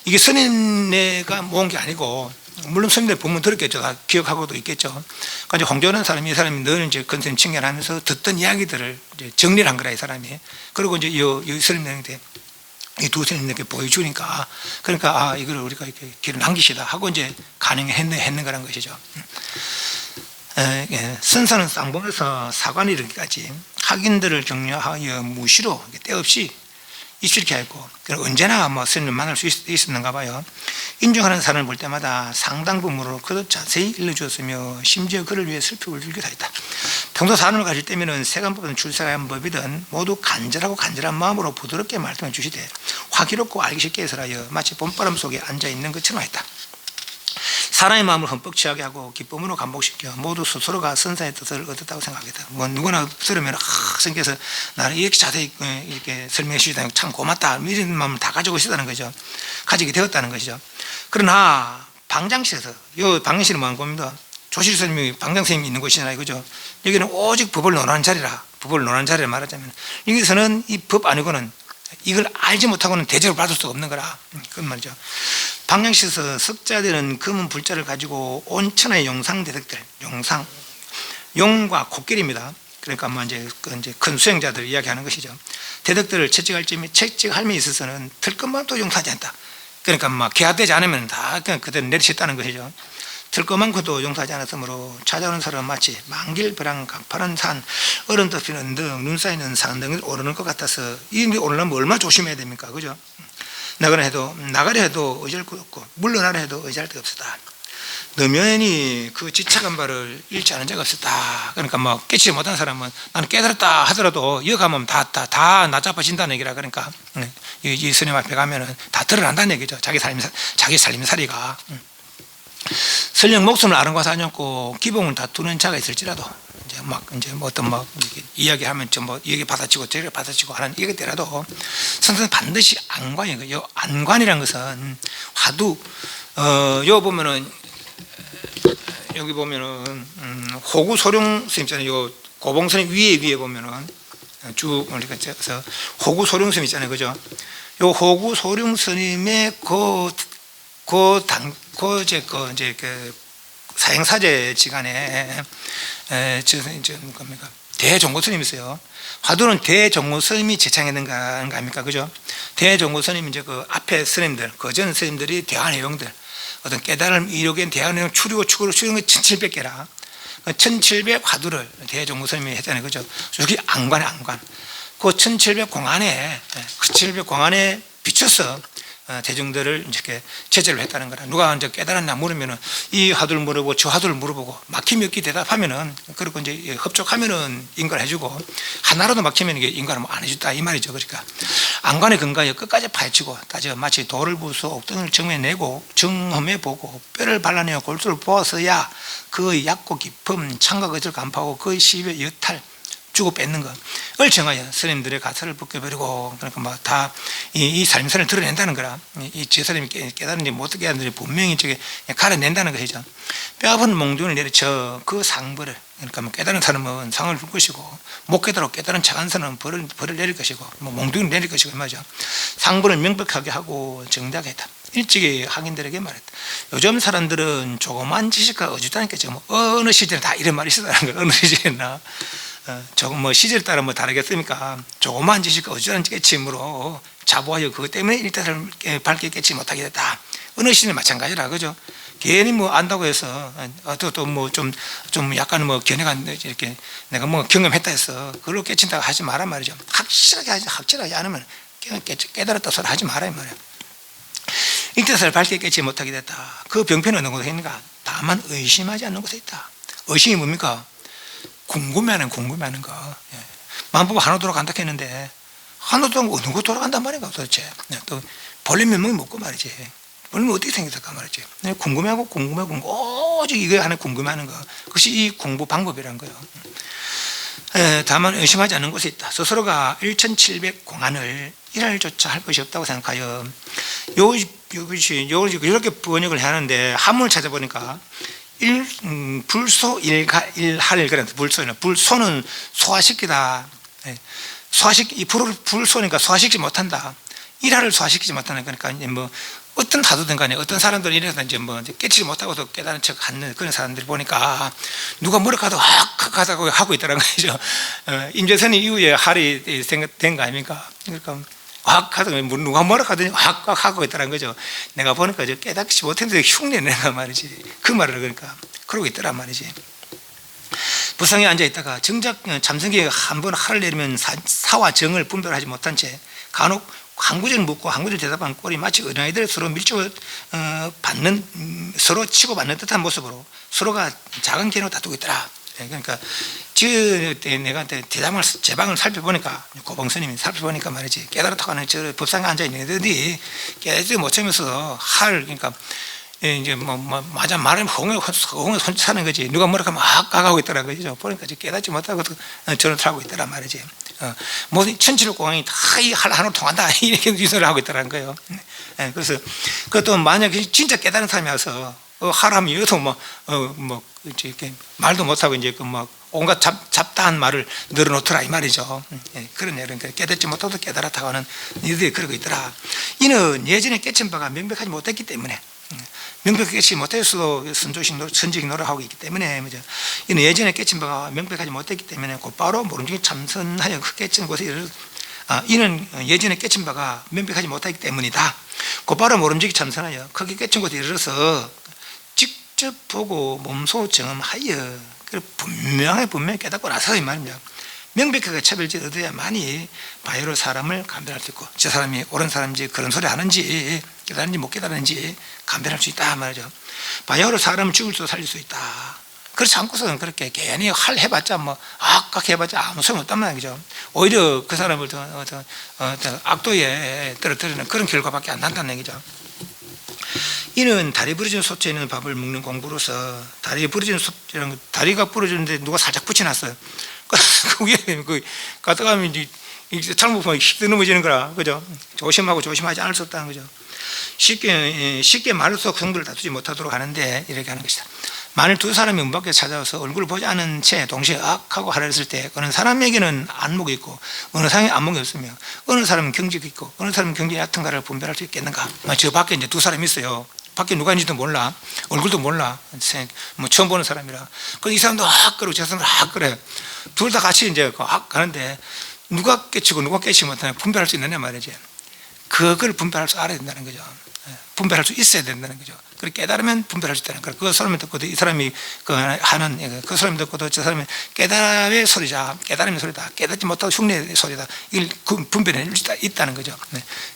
이게 스님네가 모은 게 아니고, 물론 스님들 본문 들었겠죠. 다 기억하고도 있겠죠. 그러니까 이제 홍교하는 사람이, 이 사람이 늘 이제 근스님 칭찬하면서 듣던 이야기들을 이제 정리를 한 거라, 이 사람이. 그리고 이제 이 스님들한테 이 두 스님들께 보여주니까, 그러니까 이걸 우리가 이렇게 길을 남기시다 하고 이제 가능했는 거란 것이죠. 선사는 쌍봉에서 사관이 이르기까지 학인들을 격려하여 무시로 때 없이 입실케 하고, 언제나 스님을 만날 수 있었는가 봐요. 인정하는 사람을 볼 때마다 상당 부분으로 그도 자세히 일러주었으며 심지어 그를 위해 슬픔을 들기도 했다. 평소 사람을 가질 때면은 세간법이든 출세한 법이든 모두 간절한 마음으로 부드럽게 말씀해 주시되 화기롭고 알기 쉽게 해설하여 마치 봄바람 속에 앉아 있는 것처럼 했다. 사람의 마음을 흠뻑 취하게 하고 기쁨으로 감복시켜 모두 스스로가 선사의 뜻을 얻었다고 생각했다. 누구나 들으면 선생님께서 나를 이렇게 자세히 이렇게 설명해 주시다니 참 고맙다, 이런 마음을 다 가지고 있었다는 거죠. 가지게 되었다는 것이죠. 그러나 방장실에서, 방장실은 뭐하는 겁니다. 조실 스님이 방장 스님이 있는 곳이잖아요, 그죠? 여기는 오직 법을 논하는 자리라. 법을 논하는 자리를 말하자면 여기서는 이 법 아니고는 이걸 알지 못하고는 대접을 받을 수가 없는 거라. 그런 말이죠. 방향시에서 석자되는 검은 불자를 가지고 온천의 용상 대덕들, 용과 코끼리입니다. 그러니까 이제 큰 수행자들 이야기하는 것이죠. 대덕들을 채찍할 면 있어서는 틀것만도 용서하지 않다. 그러니까 개화되지 않으면 다 그냥 그대로 내리쳤다는 것이죠. 틀것만 것도 용서하지 않았으므로 찾아오는 사람은 마치 만길벼랑 가파른 산, 얼음 덮인 언덕, 눈 쌓이는 산등을 오르는 것 같아서 이 오르려면 얼마나 조심해야 됩니까, 그죠? 나가려 해도 의지할 것 없고 물러나려 해도 의지할 데 없었다. 너면이 그 지착한 바를 잃지 않은 자가 없었다. 그러니까 깨치지 못한 사람은 나는 깨달았다 하더라도 여기 가면 다 나잡아진다는 얘기라. 그러니까 이 스님 앞에 가면은 다 드러난다는 얘기죠. 자기 살림살이가. 설령 목숨을 아른거서 않고 기봉을 다투는 자가 있을지라도 이제 어떤 이야기하면 여기 받아치고 저기 받아치고 하는 이것들라도 선생은 반드시 안관이에요. 안관이라는 것은 화두. 여기 보면은 호구 소룡 스님 있잖아요. 고봉 스님 위에 보면은 쭉 우리가 호구 소룡 스님 있잖아요, 그죠? 요 호구 소룡 스님의 사행사제 지간에 대종고 스님이 있어요. 화두는 대종고 스님이 제창했는 거 아닙니까, 그죠? 대종고 스님이 이제 그 앞에 스님들, 그전 스님들이 대화 내용들, 어떤 깨달음 이력의 대화 내용 추리고 추구로 추리는 게 1700개라. 1700 화두를 대종고 스님이 했잖아요, 그죠? 여기 안관. 그 1700 공안에 비춰서 대중들을 이렇게 제재를 했다는 거라. 누가 이제 깨달았냐 물으면은 이 화두를 물어보고 저 화두를 물어보고 막힘이 없게 대답하면은, 그리고 이제 흡족하면은 인가해주고, 하나라도 막히면 이게 인가를 안 해줬다 이 말이죠. 그러니까 안간의 근거에 끝까지 파헤치고 따져 마치 돌을 부숴 옥등을 정해내고 정험해 보고 뼈를 발라내어 골수를 보았어야 그의 얕고 깊음 창과 것을 간파하고 그의 시의 여탈 주고 뺏는 것을 정하여 스님들의 가설을 벗겨버리고, 그러니까 뭐 다 이 삶선을 드러낸다는 거라. 이 저 사람이 깨달은지 못 깨달은지 분명히 저게 가려낸다는 것이죠. 뼈아픈 몽둥이를 내리쳐 그 상벌을, 그러니까 뭐 깨달은 사람은 상을 줄 것이고, 못 깨달아 깨달은 착한 사람은 벌을 내릴 것이고, 뭐 몽둥이를 내릴 것이고 말이죠. 상벌을 명백하게 하고 정답하게 했다. 일찍이 학인들에게 말했다. 요즘 사람들은 조그만 지식과 어주다니까 지금 어느 시절에 다 이런 말이 있었다는 거예요. 어느 시절이나 조금 뭐 시절 따라 뭐 다르겠습니까? 조그만 지식과 어주다는 깨침으로 자부하여 그것 때문에 일대를 밝게 깨치 못하게 됐다. 어느 시절에 마찬가지라, 그죠? 괜히 뭐 안다고 해서 또 뭐 좀 약간 뭐 견해가 이렇게 내가 뭐 경험했다 해서 그걸로 깨친다고 하지 마란 말이죠. 확실하게 않으면 깨달았다 소리 하지 말아야 말이야. 일대사를 밝게 깨치 못하게 됐다. 그 병폐는 어느 곳에 있는가? 다만 의심하지 않는 곳에 있다. 의심이 뭡니까? 궁금해하는 거. 만보고 한우 돌아간다 했는데 한우 돌아가면 어느 곳 돌아간단 말인가 도대체. 또 벌레 몇 명이 먹고 말이지. 벌레는 어떻게 생겼을까 말이지. 궁금해하고 오직 이거 하나 궁금해하는 거. 그것이 이 공부 방법이라는 거예요. 다만 의심하지 않는 곳에 있다. 스스로가 1700 공안을 일할조차 할 것이 없다고 생각하여 이렇게 번역을 하는데 한문을 찾아보니까 불소 일할 그래. 불소는 소화시키다. 불소니까 소화시키지 못한다. 일할을 소화시키지 못하는 거니까 뭐 어떤 다도든 간에 어떤 사람들은 이래서 이제 뭐 깨치지 못하고도 깨달은 척 하는 그런 사람들이 보니까 누가 뭐라 가도 하고 하고 있더라는 거죠. 임재선이 이후에 할이 생각된 거 아닙니까? 그러니까 하도 누가 뭐라 하더니 하고 있더라는 거죠. 내가 보니까 깨닫지 못했는데 흉내내는 말이지. 그 말을 그러니까 그러고 있더란 말이지. 부상에 앉아 있다가 정작 참선기에 한번 할을 내리면 사와 정을 분별하지 못한 채 간혹 한구절 묻고 한구절 대답하는 꼴이 마치 어린아이들 서로 밀집을 서로 치고받는 듯한 모습으로 서로가 작은 개로 다투고 있더라. 그러니까 내가 제 방을 살펴보니까 고봉스님이 살펴보니까 말이지 깨달았다고 하는 저 법상에 앉아 있는 애들이 깨달지 못하면서 그러니까 이제 맞아 말하면 홍에 손짓하는 거지. 누가 뭐라 하면 가고 있더라는 거죠. 보니까 깨닫지 못하고 저를 타고 있더란 말이지. 모든 천칠공항이 다 이 하나로 통한다 이렇게 유설을 하고 있더라는 거예요. 그래서 그것도 만약에 진짜 깨달은 사람이 와서 하라면 이것도 이렇게 말도 못하고 이제 온갖 잡다한 말을 늘어놓더라 이 말이죠. 그런 예를 깨닫지 못하고 깨달았다고 하는 이들이 그러고 있더라. 이는 예전에 깨친 바가 명백하지 못했기 때문에, 명백하게 깨치 못했어도 선조식 노력하고 있기 때문에, 이는 예전에 깨친 바가 명백하지 못했기 때문에 곧바로 모름지기 참선하여 그 깨친 곳에 이는 예전에 깨친 바가 명백하지 못하기 때문이다. 곧바로 모름지기 참선하여 거기 깨친 곳에 이르러서 직접 보고 몸소 경험하여 분명히 깨닫고 나서 이 말입니다. 명백하게 차별지를 얻어야만이 바야흐로 사람을 감별할 수 있고, 저 사람이 옳은 사람인지 그런 소리 하는지 깨달은지 못 깨달은지 감별할 수 있다 말이죠. 바야흐로 사람을 죽일 수도 살릴 수 있다. 그렇지 않고서는 그렇게 괜히 해봤자 해봤자 아무 소용 없단 말이죠. 오히려 그 사람을 악도에 떨어뜨리는 그런 결과밖에 안 난다는 얘기죠. 이는 다리 부러진 소처에 있는 밥을 먹는 공부로서, 다리가 부러졌는데 누가 살짝 붙여놨어요. 그게 갔다 가면 이제 잘못 보면 휙 넘어지는 거라, 그죠? 조심하지 않을 수 없다는 거죠. 쉽게 말로써 성부를 다투지 못하도록 하는데 이렇게 하는 것이다. 만일 두 사람이 문 밖에 찾아와서 얼굴을 보지 않은 채 동시에 하고 하라 했을 때, 어느 사람에게는 안목이 있고 어느 사람이 안목이 없으며, 어느 사람은 경직이 있고 어느 사람은 경직이 얕은가를 분별할 수 있겠는가? 저 밖에 이제 두 사람이 있어요. 밖에 누가 있는지도 몰라, 얼굴도 몰라, 처음 보는 사람이라. 그래서 이 사람도 그러고 저 사람도 그래. 둘 다 같이 이제 가는데 누가 깨치고 누가 깨치지 못하냐 분별할 수 있느냐 말이지. 그걸 분별할 줄 알아야 된다는 거죠. 분별할 수 있어야 된다는 거죠. 그렇게 깨달으면 분별할 수 있다는 거예요. 그 사람이 듣고도 이 사람이 그 사람이 듣고도 저 사람이 깨달음의 소리자, 깨달음의 소리다, 깨닫지 못하고 흉내의 소리다, 이걸 분별해낼 수 있다는 거죠.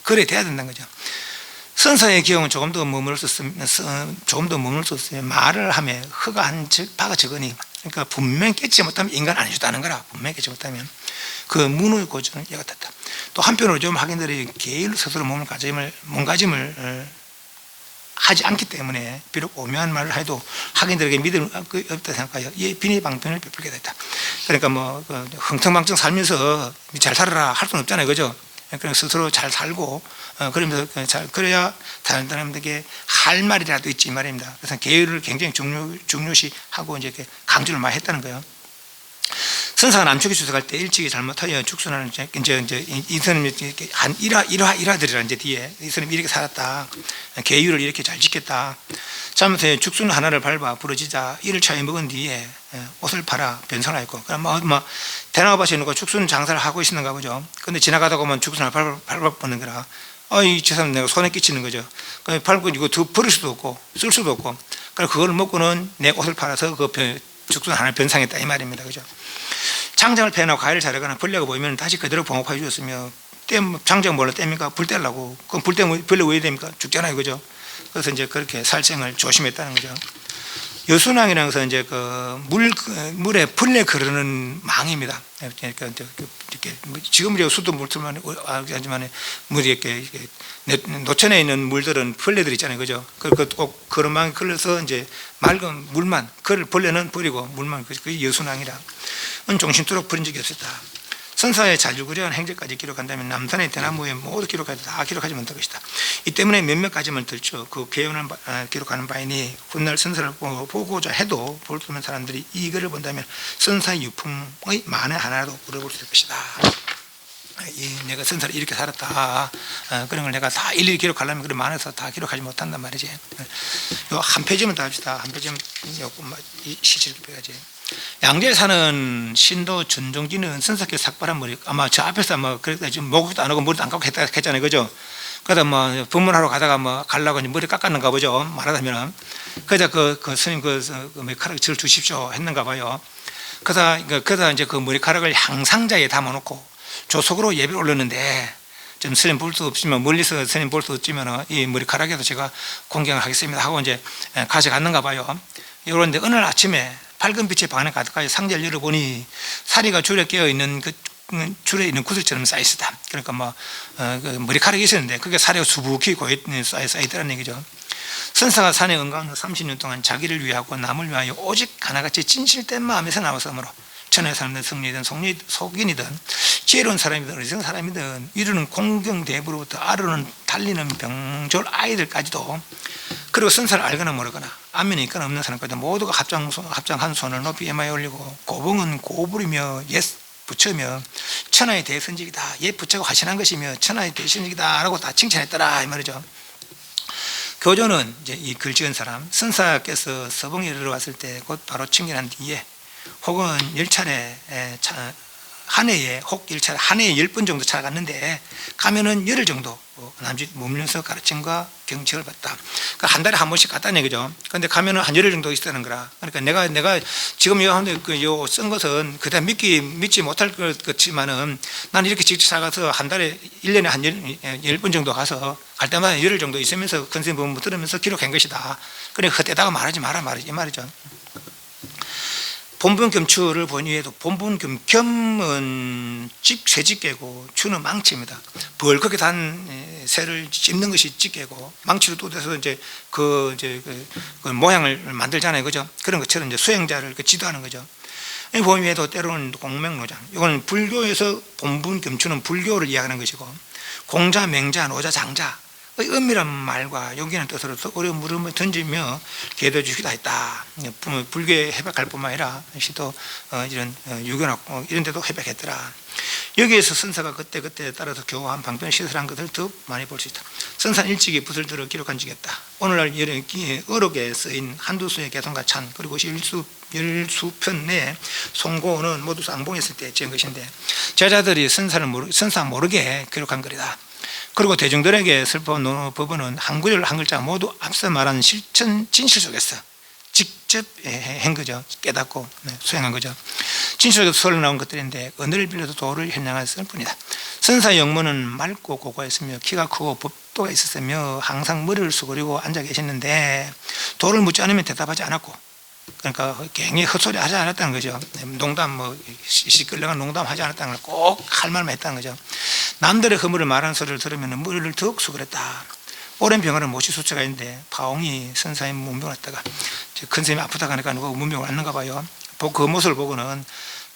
그래 돼야 된다는 거죠. 선사의 기억은 조금 더 머물 수 있으면 말을 하면 허가 한 바가 적으니, 그러니까 분명히 깨지 못하면 인간 아니었다는 거라. 분명히 깨지 못하면 그 문의 고전을 이어갔다. 또 한편으로 좀 학인들이 개인으로 스스로 몸가짐을 하지 않기 때문에 비록 오묘한 말을 해도 학인들에게 믿음이 없다 생각하여 비리방편을 베풀게 됐다. 그러니까 뭐 흥청망청 살면서 잘 살아라 할 수는 없잖아요, 그죠? 그러니까 스스로 잘 살고 그러면서 그래야 다른 사람들에게 할 말이라도 있지 말입니다. 그래서 계율을 굉장히 중요시하고 이제 강조를 많이 했다는 거예요. 선사가 남쪽에 주석할 때 일찍이 잘못하여 죽순하는 이제 이 스님이 한 일화들이라 이제 뒤에 이 스님이 이렇게 살았다, 계율을 이렇게 잘 지켰다, 잘못해 죽순 하나를 밟아 부러지자 이를 차에 먹은 뒤에 옷을 팔아 변선하였고, 그럼 뭐 대나무밭에 놓고 죽순 장사를 하고 있었는가 보죠. 근데 지나가다 보면 죽순을 밟아버리는 거라. 이 사람 내가 손에 끼치는 거죠. 밟고 이거 더 버릴 수도 없고 쓸 수도 없고, 그래서 그걸 먹고는 내 옷을 팔아서 그 죽순 하나를 변상했다 이 말입니다, 그죠? 장작을 패나 과일을 자르거나 벌레가 보이면 다시 그대로 봉합해 주었으며, 장작 뭘로 뗍니까? 불 떼려고. 그럼 불 떼면 벌레 왜 됩니까? 죽잖아요, 그죠? 그래서 이제 그렇게 살생을 조심했다는 거죠. 여순왕이라는 것은 이제 물에 벌레 거르는 망입니다. 그러니까 이렇게 지금 우리가 수도 물들만 하지만 물이 이렇게 노천에 있는 물들은 벌레들 있잖아요, 그죠? 꼭 그런 망이 걸려서 이제 맑은 물만, 벌레는 버리고 물만, 그게 여순왕이라. 종신토록 버린 적이 없었다. 선사의 자주구려한 행적까지 기록한다면 남산의 대나무에 모두 다 기록하지 못할 것이다. 이 때문에 몇몇 가지만 들죠. 그 개연을 기록하는 바이니 훗날 선사를 보고자 해도 볼 수 없는 사람들이 이거를 본다면 선사의 유품의 만에 하나라도 물어볼 수 있을 것이다. 내가 선사를 이렇게 살았다, 그런 걸 내가 다 일일이 기록하려면 그런 많아서 다 기록하지 못한단 말이지. 요 한 페이지만 더 합시다. 한 페이지만 시치를 빼야지. 양재에 사는 신도 전종기는 선사께서 삭발한 머리, 아마 저 앞에서 그랬다, 지금 목욕도 안 하고 머리도 안 깎고 했잖아요, 그죠? 그러다 뭐 법문하러 가다가 가려고 머리 깎았는가 보죠, 말하자면. 그러자 그 스님 머리카락 절 주십시오 했는가 봐요. 그러다 이제 그 머리카락을 향상자에 담아놓고 조속으로 예배를 올렸는데, 좀 스님 볼 수 없지만, 멀리서 스님 볼 수 없지만 이 머리카락에도 제가 공경을 하겠습니다 하고 이제 가져갔는가 봐요. 그런데 어느 날 아침에 밝은 빛의 방에 가득하여 상자를 열어보니 사리가 줄에 깨어있는 줄에 있는 구슬처럼 쌓여있었다. 그러니까 머리카락이 있었는데 그게 사리가 수북히 쌓여있다는 얘기죠. 선사가 산에 응가한 30년 동안 자기를 위하고 남을 위하여 오직 하나같이 진실된 마음에서 나왔으므로 천하의 사람들, 성리든 속인이든 지혜로운 사람이든 어리석은 사람이든 이루는 공경대부로부터 아르는 달리는 병졸 아이들까지도, 그리고 선사를 알거나 모르거나 안면이 있거나 없는 사람까지 모두가 합장한 손을 높이 에마에 올리고 고봉은 고부리며 옛 부처며 천하의 대선직이다, 옛 부처가 화신한 것이며 천하의 대선직이다 라고 다 칭찬했더라 이 말이죠. 교조는 이제 이 글 지은 사람, 선사께서 서봉에 이르러왔을 때 곧 바로 청결한 뒤에 혹은 10차례 한 해에 혹 1차례 한 해에 10번 정도 찾아갔는데 가면은 열흘 정도 남짓 머물면서 가르침과 경책을 받다. 그러니까 한 달에 한 번씩 갔다는 얘기죠. 그런데 가면은 한 열흘 정도 있었다는 거라. 그러니까 내가 지금 요 쓴 것은 그다음 믿지 못할 것 같지만은 나는 이렇게 직접 찾아가서 한 달에 1년에 한 10번 정도 가서 갈 때마다 열흘 정도 있으면서 컨셉 법문 들으면서 기록한 것이다. 그래 헛되다가 말하지 마라 이 말이죠. 본분 겸추를 보니에도 본분 겸은 쇠집게고 추는 망치입니다. 벌겋게 단 새를 찝는 것이 집게고, 망치로 뚜대서 이제 그 모양을 만들잖아요, 그죠? 그런 것처럼 이제 수행자를 지도하는 거죠. 보미에도 때로는 공명노장, 이거는 불교에서 본분 겸추는 불교를 이야기하는 것이고, 공자, 맹자, 노자, 장자 은밀한 말과 용기는 뜻으로 어려운 물음을 던지며 기도해 주시기도 했다. 불교에 해박할 뿐만 아니라 또 이런 유교나 이런 데도 해박했더라. 여기에서 선사가 그때 따라서 교화한 방편 시설한 것을 더 많이 볼 수 있다. 선사는 일찍이 붓을 들어 기록한 적이 없다. 오늘날 어록에 쓰인 한두 수의 개성과 찬, 그리고 열수편 내에 송고는 모두 쌍봉했을 때 지은 것인데, 제자들이 선사 모르게 기록한 글이다. 그리고 대중들에게 슬퍼 법원은 한 구절 한 글자 모두 앞서 말한 진실 속에서 직접 한 거죠. 깨닫고 수행한 거죠. 진실에서 설로 나온 것들인데 은혜를 빌려도 도를 현양했을 뿐이다. 선사의 영문은 맑고 고고했으며 키가 크고 법도가 있었으며 항상 머리를 숙이고 앉아 계셨는데 도를 묻지 않으면 대답하지 않았고, 그러니까 굉장히 헛소리 하지 않았다는 거죠. 농담 시끌렁한 농담하지 않았다는 걸 꼭 할 말만 했다는 거죠. 남들의 허물을 말하는 소리를 들으면 머리를 더욱 숙였다. 오랜 병원에 모시 수치가 있는데 파옹이 선사의 문병을 했다가 큰 쌤이 아프다고 하니까 누가 문병을 왔는가 봐요. 그 모습을 보고는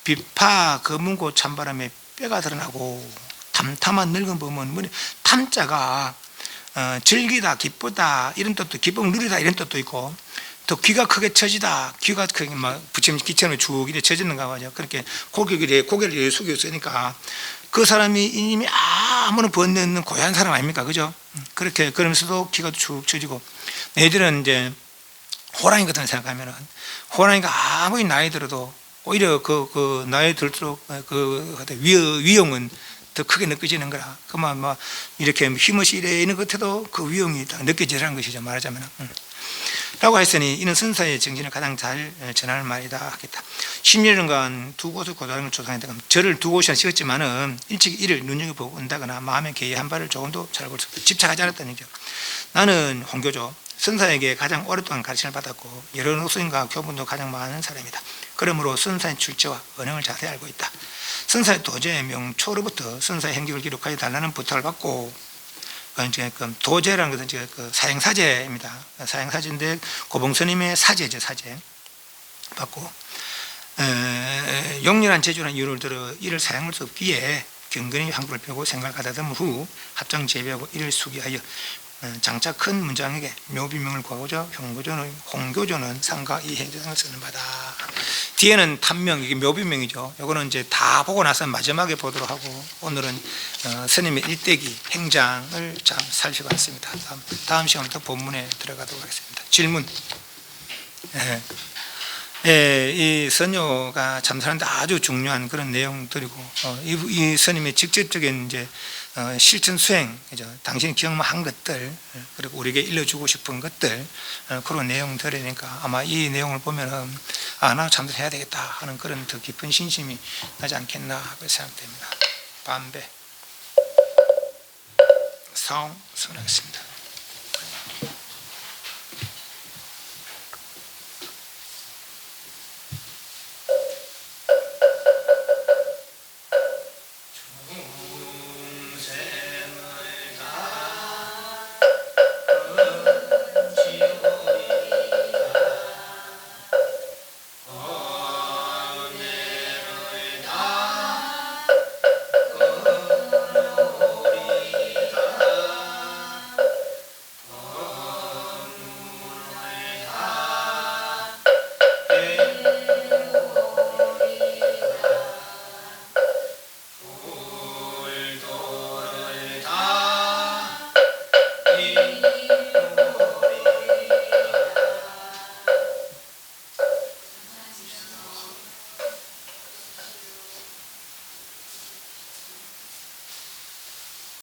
비파 검은고 찬바람에 뼈가 드러나고 탐탐한 늙은 범은 탐자가 즐기다 기쁘다 이런 뜻도, 기쁨 누리다 이런 뜻도 있고, 또 귀가 크게 처지다, 귀가 크게 막 부처님 기처럼 쭉 이렇게 처지는가 봐요. 그렇게 고개를 숙여 쓰니까 그 사람이 이미 아무런 번뇌 없는 고얀 사람 아닙니까? 그죠? 그렇게 그러면서도 귀가 쭉 처지고, 애들은 이제 호랑이 같은 생각하면은 호랑이가 아무리 나이 들어도 오히려 그 나이 들수록 그 위용은 더 크게 느껴지는 거라. 그만 막 이렇게 힘없이 이래 것 같아도 그 위용이 다 느껴지라는 것이죠. 말하자면. 라고 했으니 이는 선사의 정신을 가장 잘 전하는 말이다 하겠다. 10년간 두 곳을 고등학교를 조상했다가 저를 두 곳이나 찍었지만은 일찍 이를 눈여겨보고 온다거나 마음의 계의 한 발을 조금도 잘고 집착하지 않았다는 얘기죠. 나는 홍교조 선사에게 가장 오랫동안 가르침을 받았고 여러 노선과 교분도 가장 많은 사람이다. 그러므로 선사의 출처와 언행을 자세히 알고 있다. 선사의 도제의 명초로부터 선사의 행적을 기록하여 달라는 부탁을 받고, 도제라는 것은 그 사행사제입니다. 사행사제인데 고봉스님의 사제죠. 사제 받고 용렬한 제주라는 이유를 들어 이를 사용할 수 없기에 경건히 항구를 펴고 생각을 가다듬은 후 합장 제비하고 이를 수기하여 장차 큰 문장에게 묘비명을 구하고자 홍교조는 상가 이 행정을 쓰는 바다. 뒤에는 탐명, 이게 묘비명이죠. 이거는 이제 다 보고 나서 마지막에 보도록 하고, 오늘은 스님의 일대기 행장을 참 살펴봤습니다. 다음 시간부터 본문에 들어가도록 하겠습니다. 질문. 이 선요가 참선하는데 아주 중요한 그런 내용들이고, 이 스님의 직접적인 이제 실천 수행, 당신이 경험한 것들, 그리고 우리에게 일러주고 싶은 것들, 그런 내용들이니까 아마 이 내용을 보면은 나 참선해야 되겠다 하는 그런 더 깊은 신심이 나지 않겠나 하고 생각됩니다. 반배 사옹 선하겠습니다.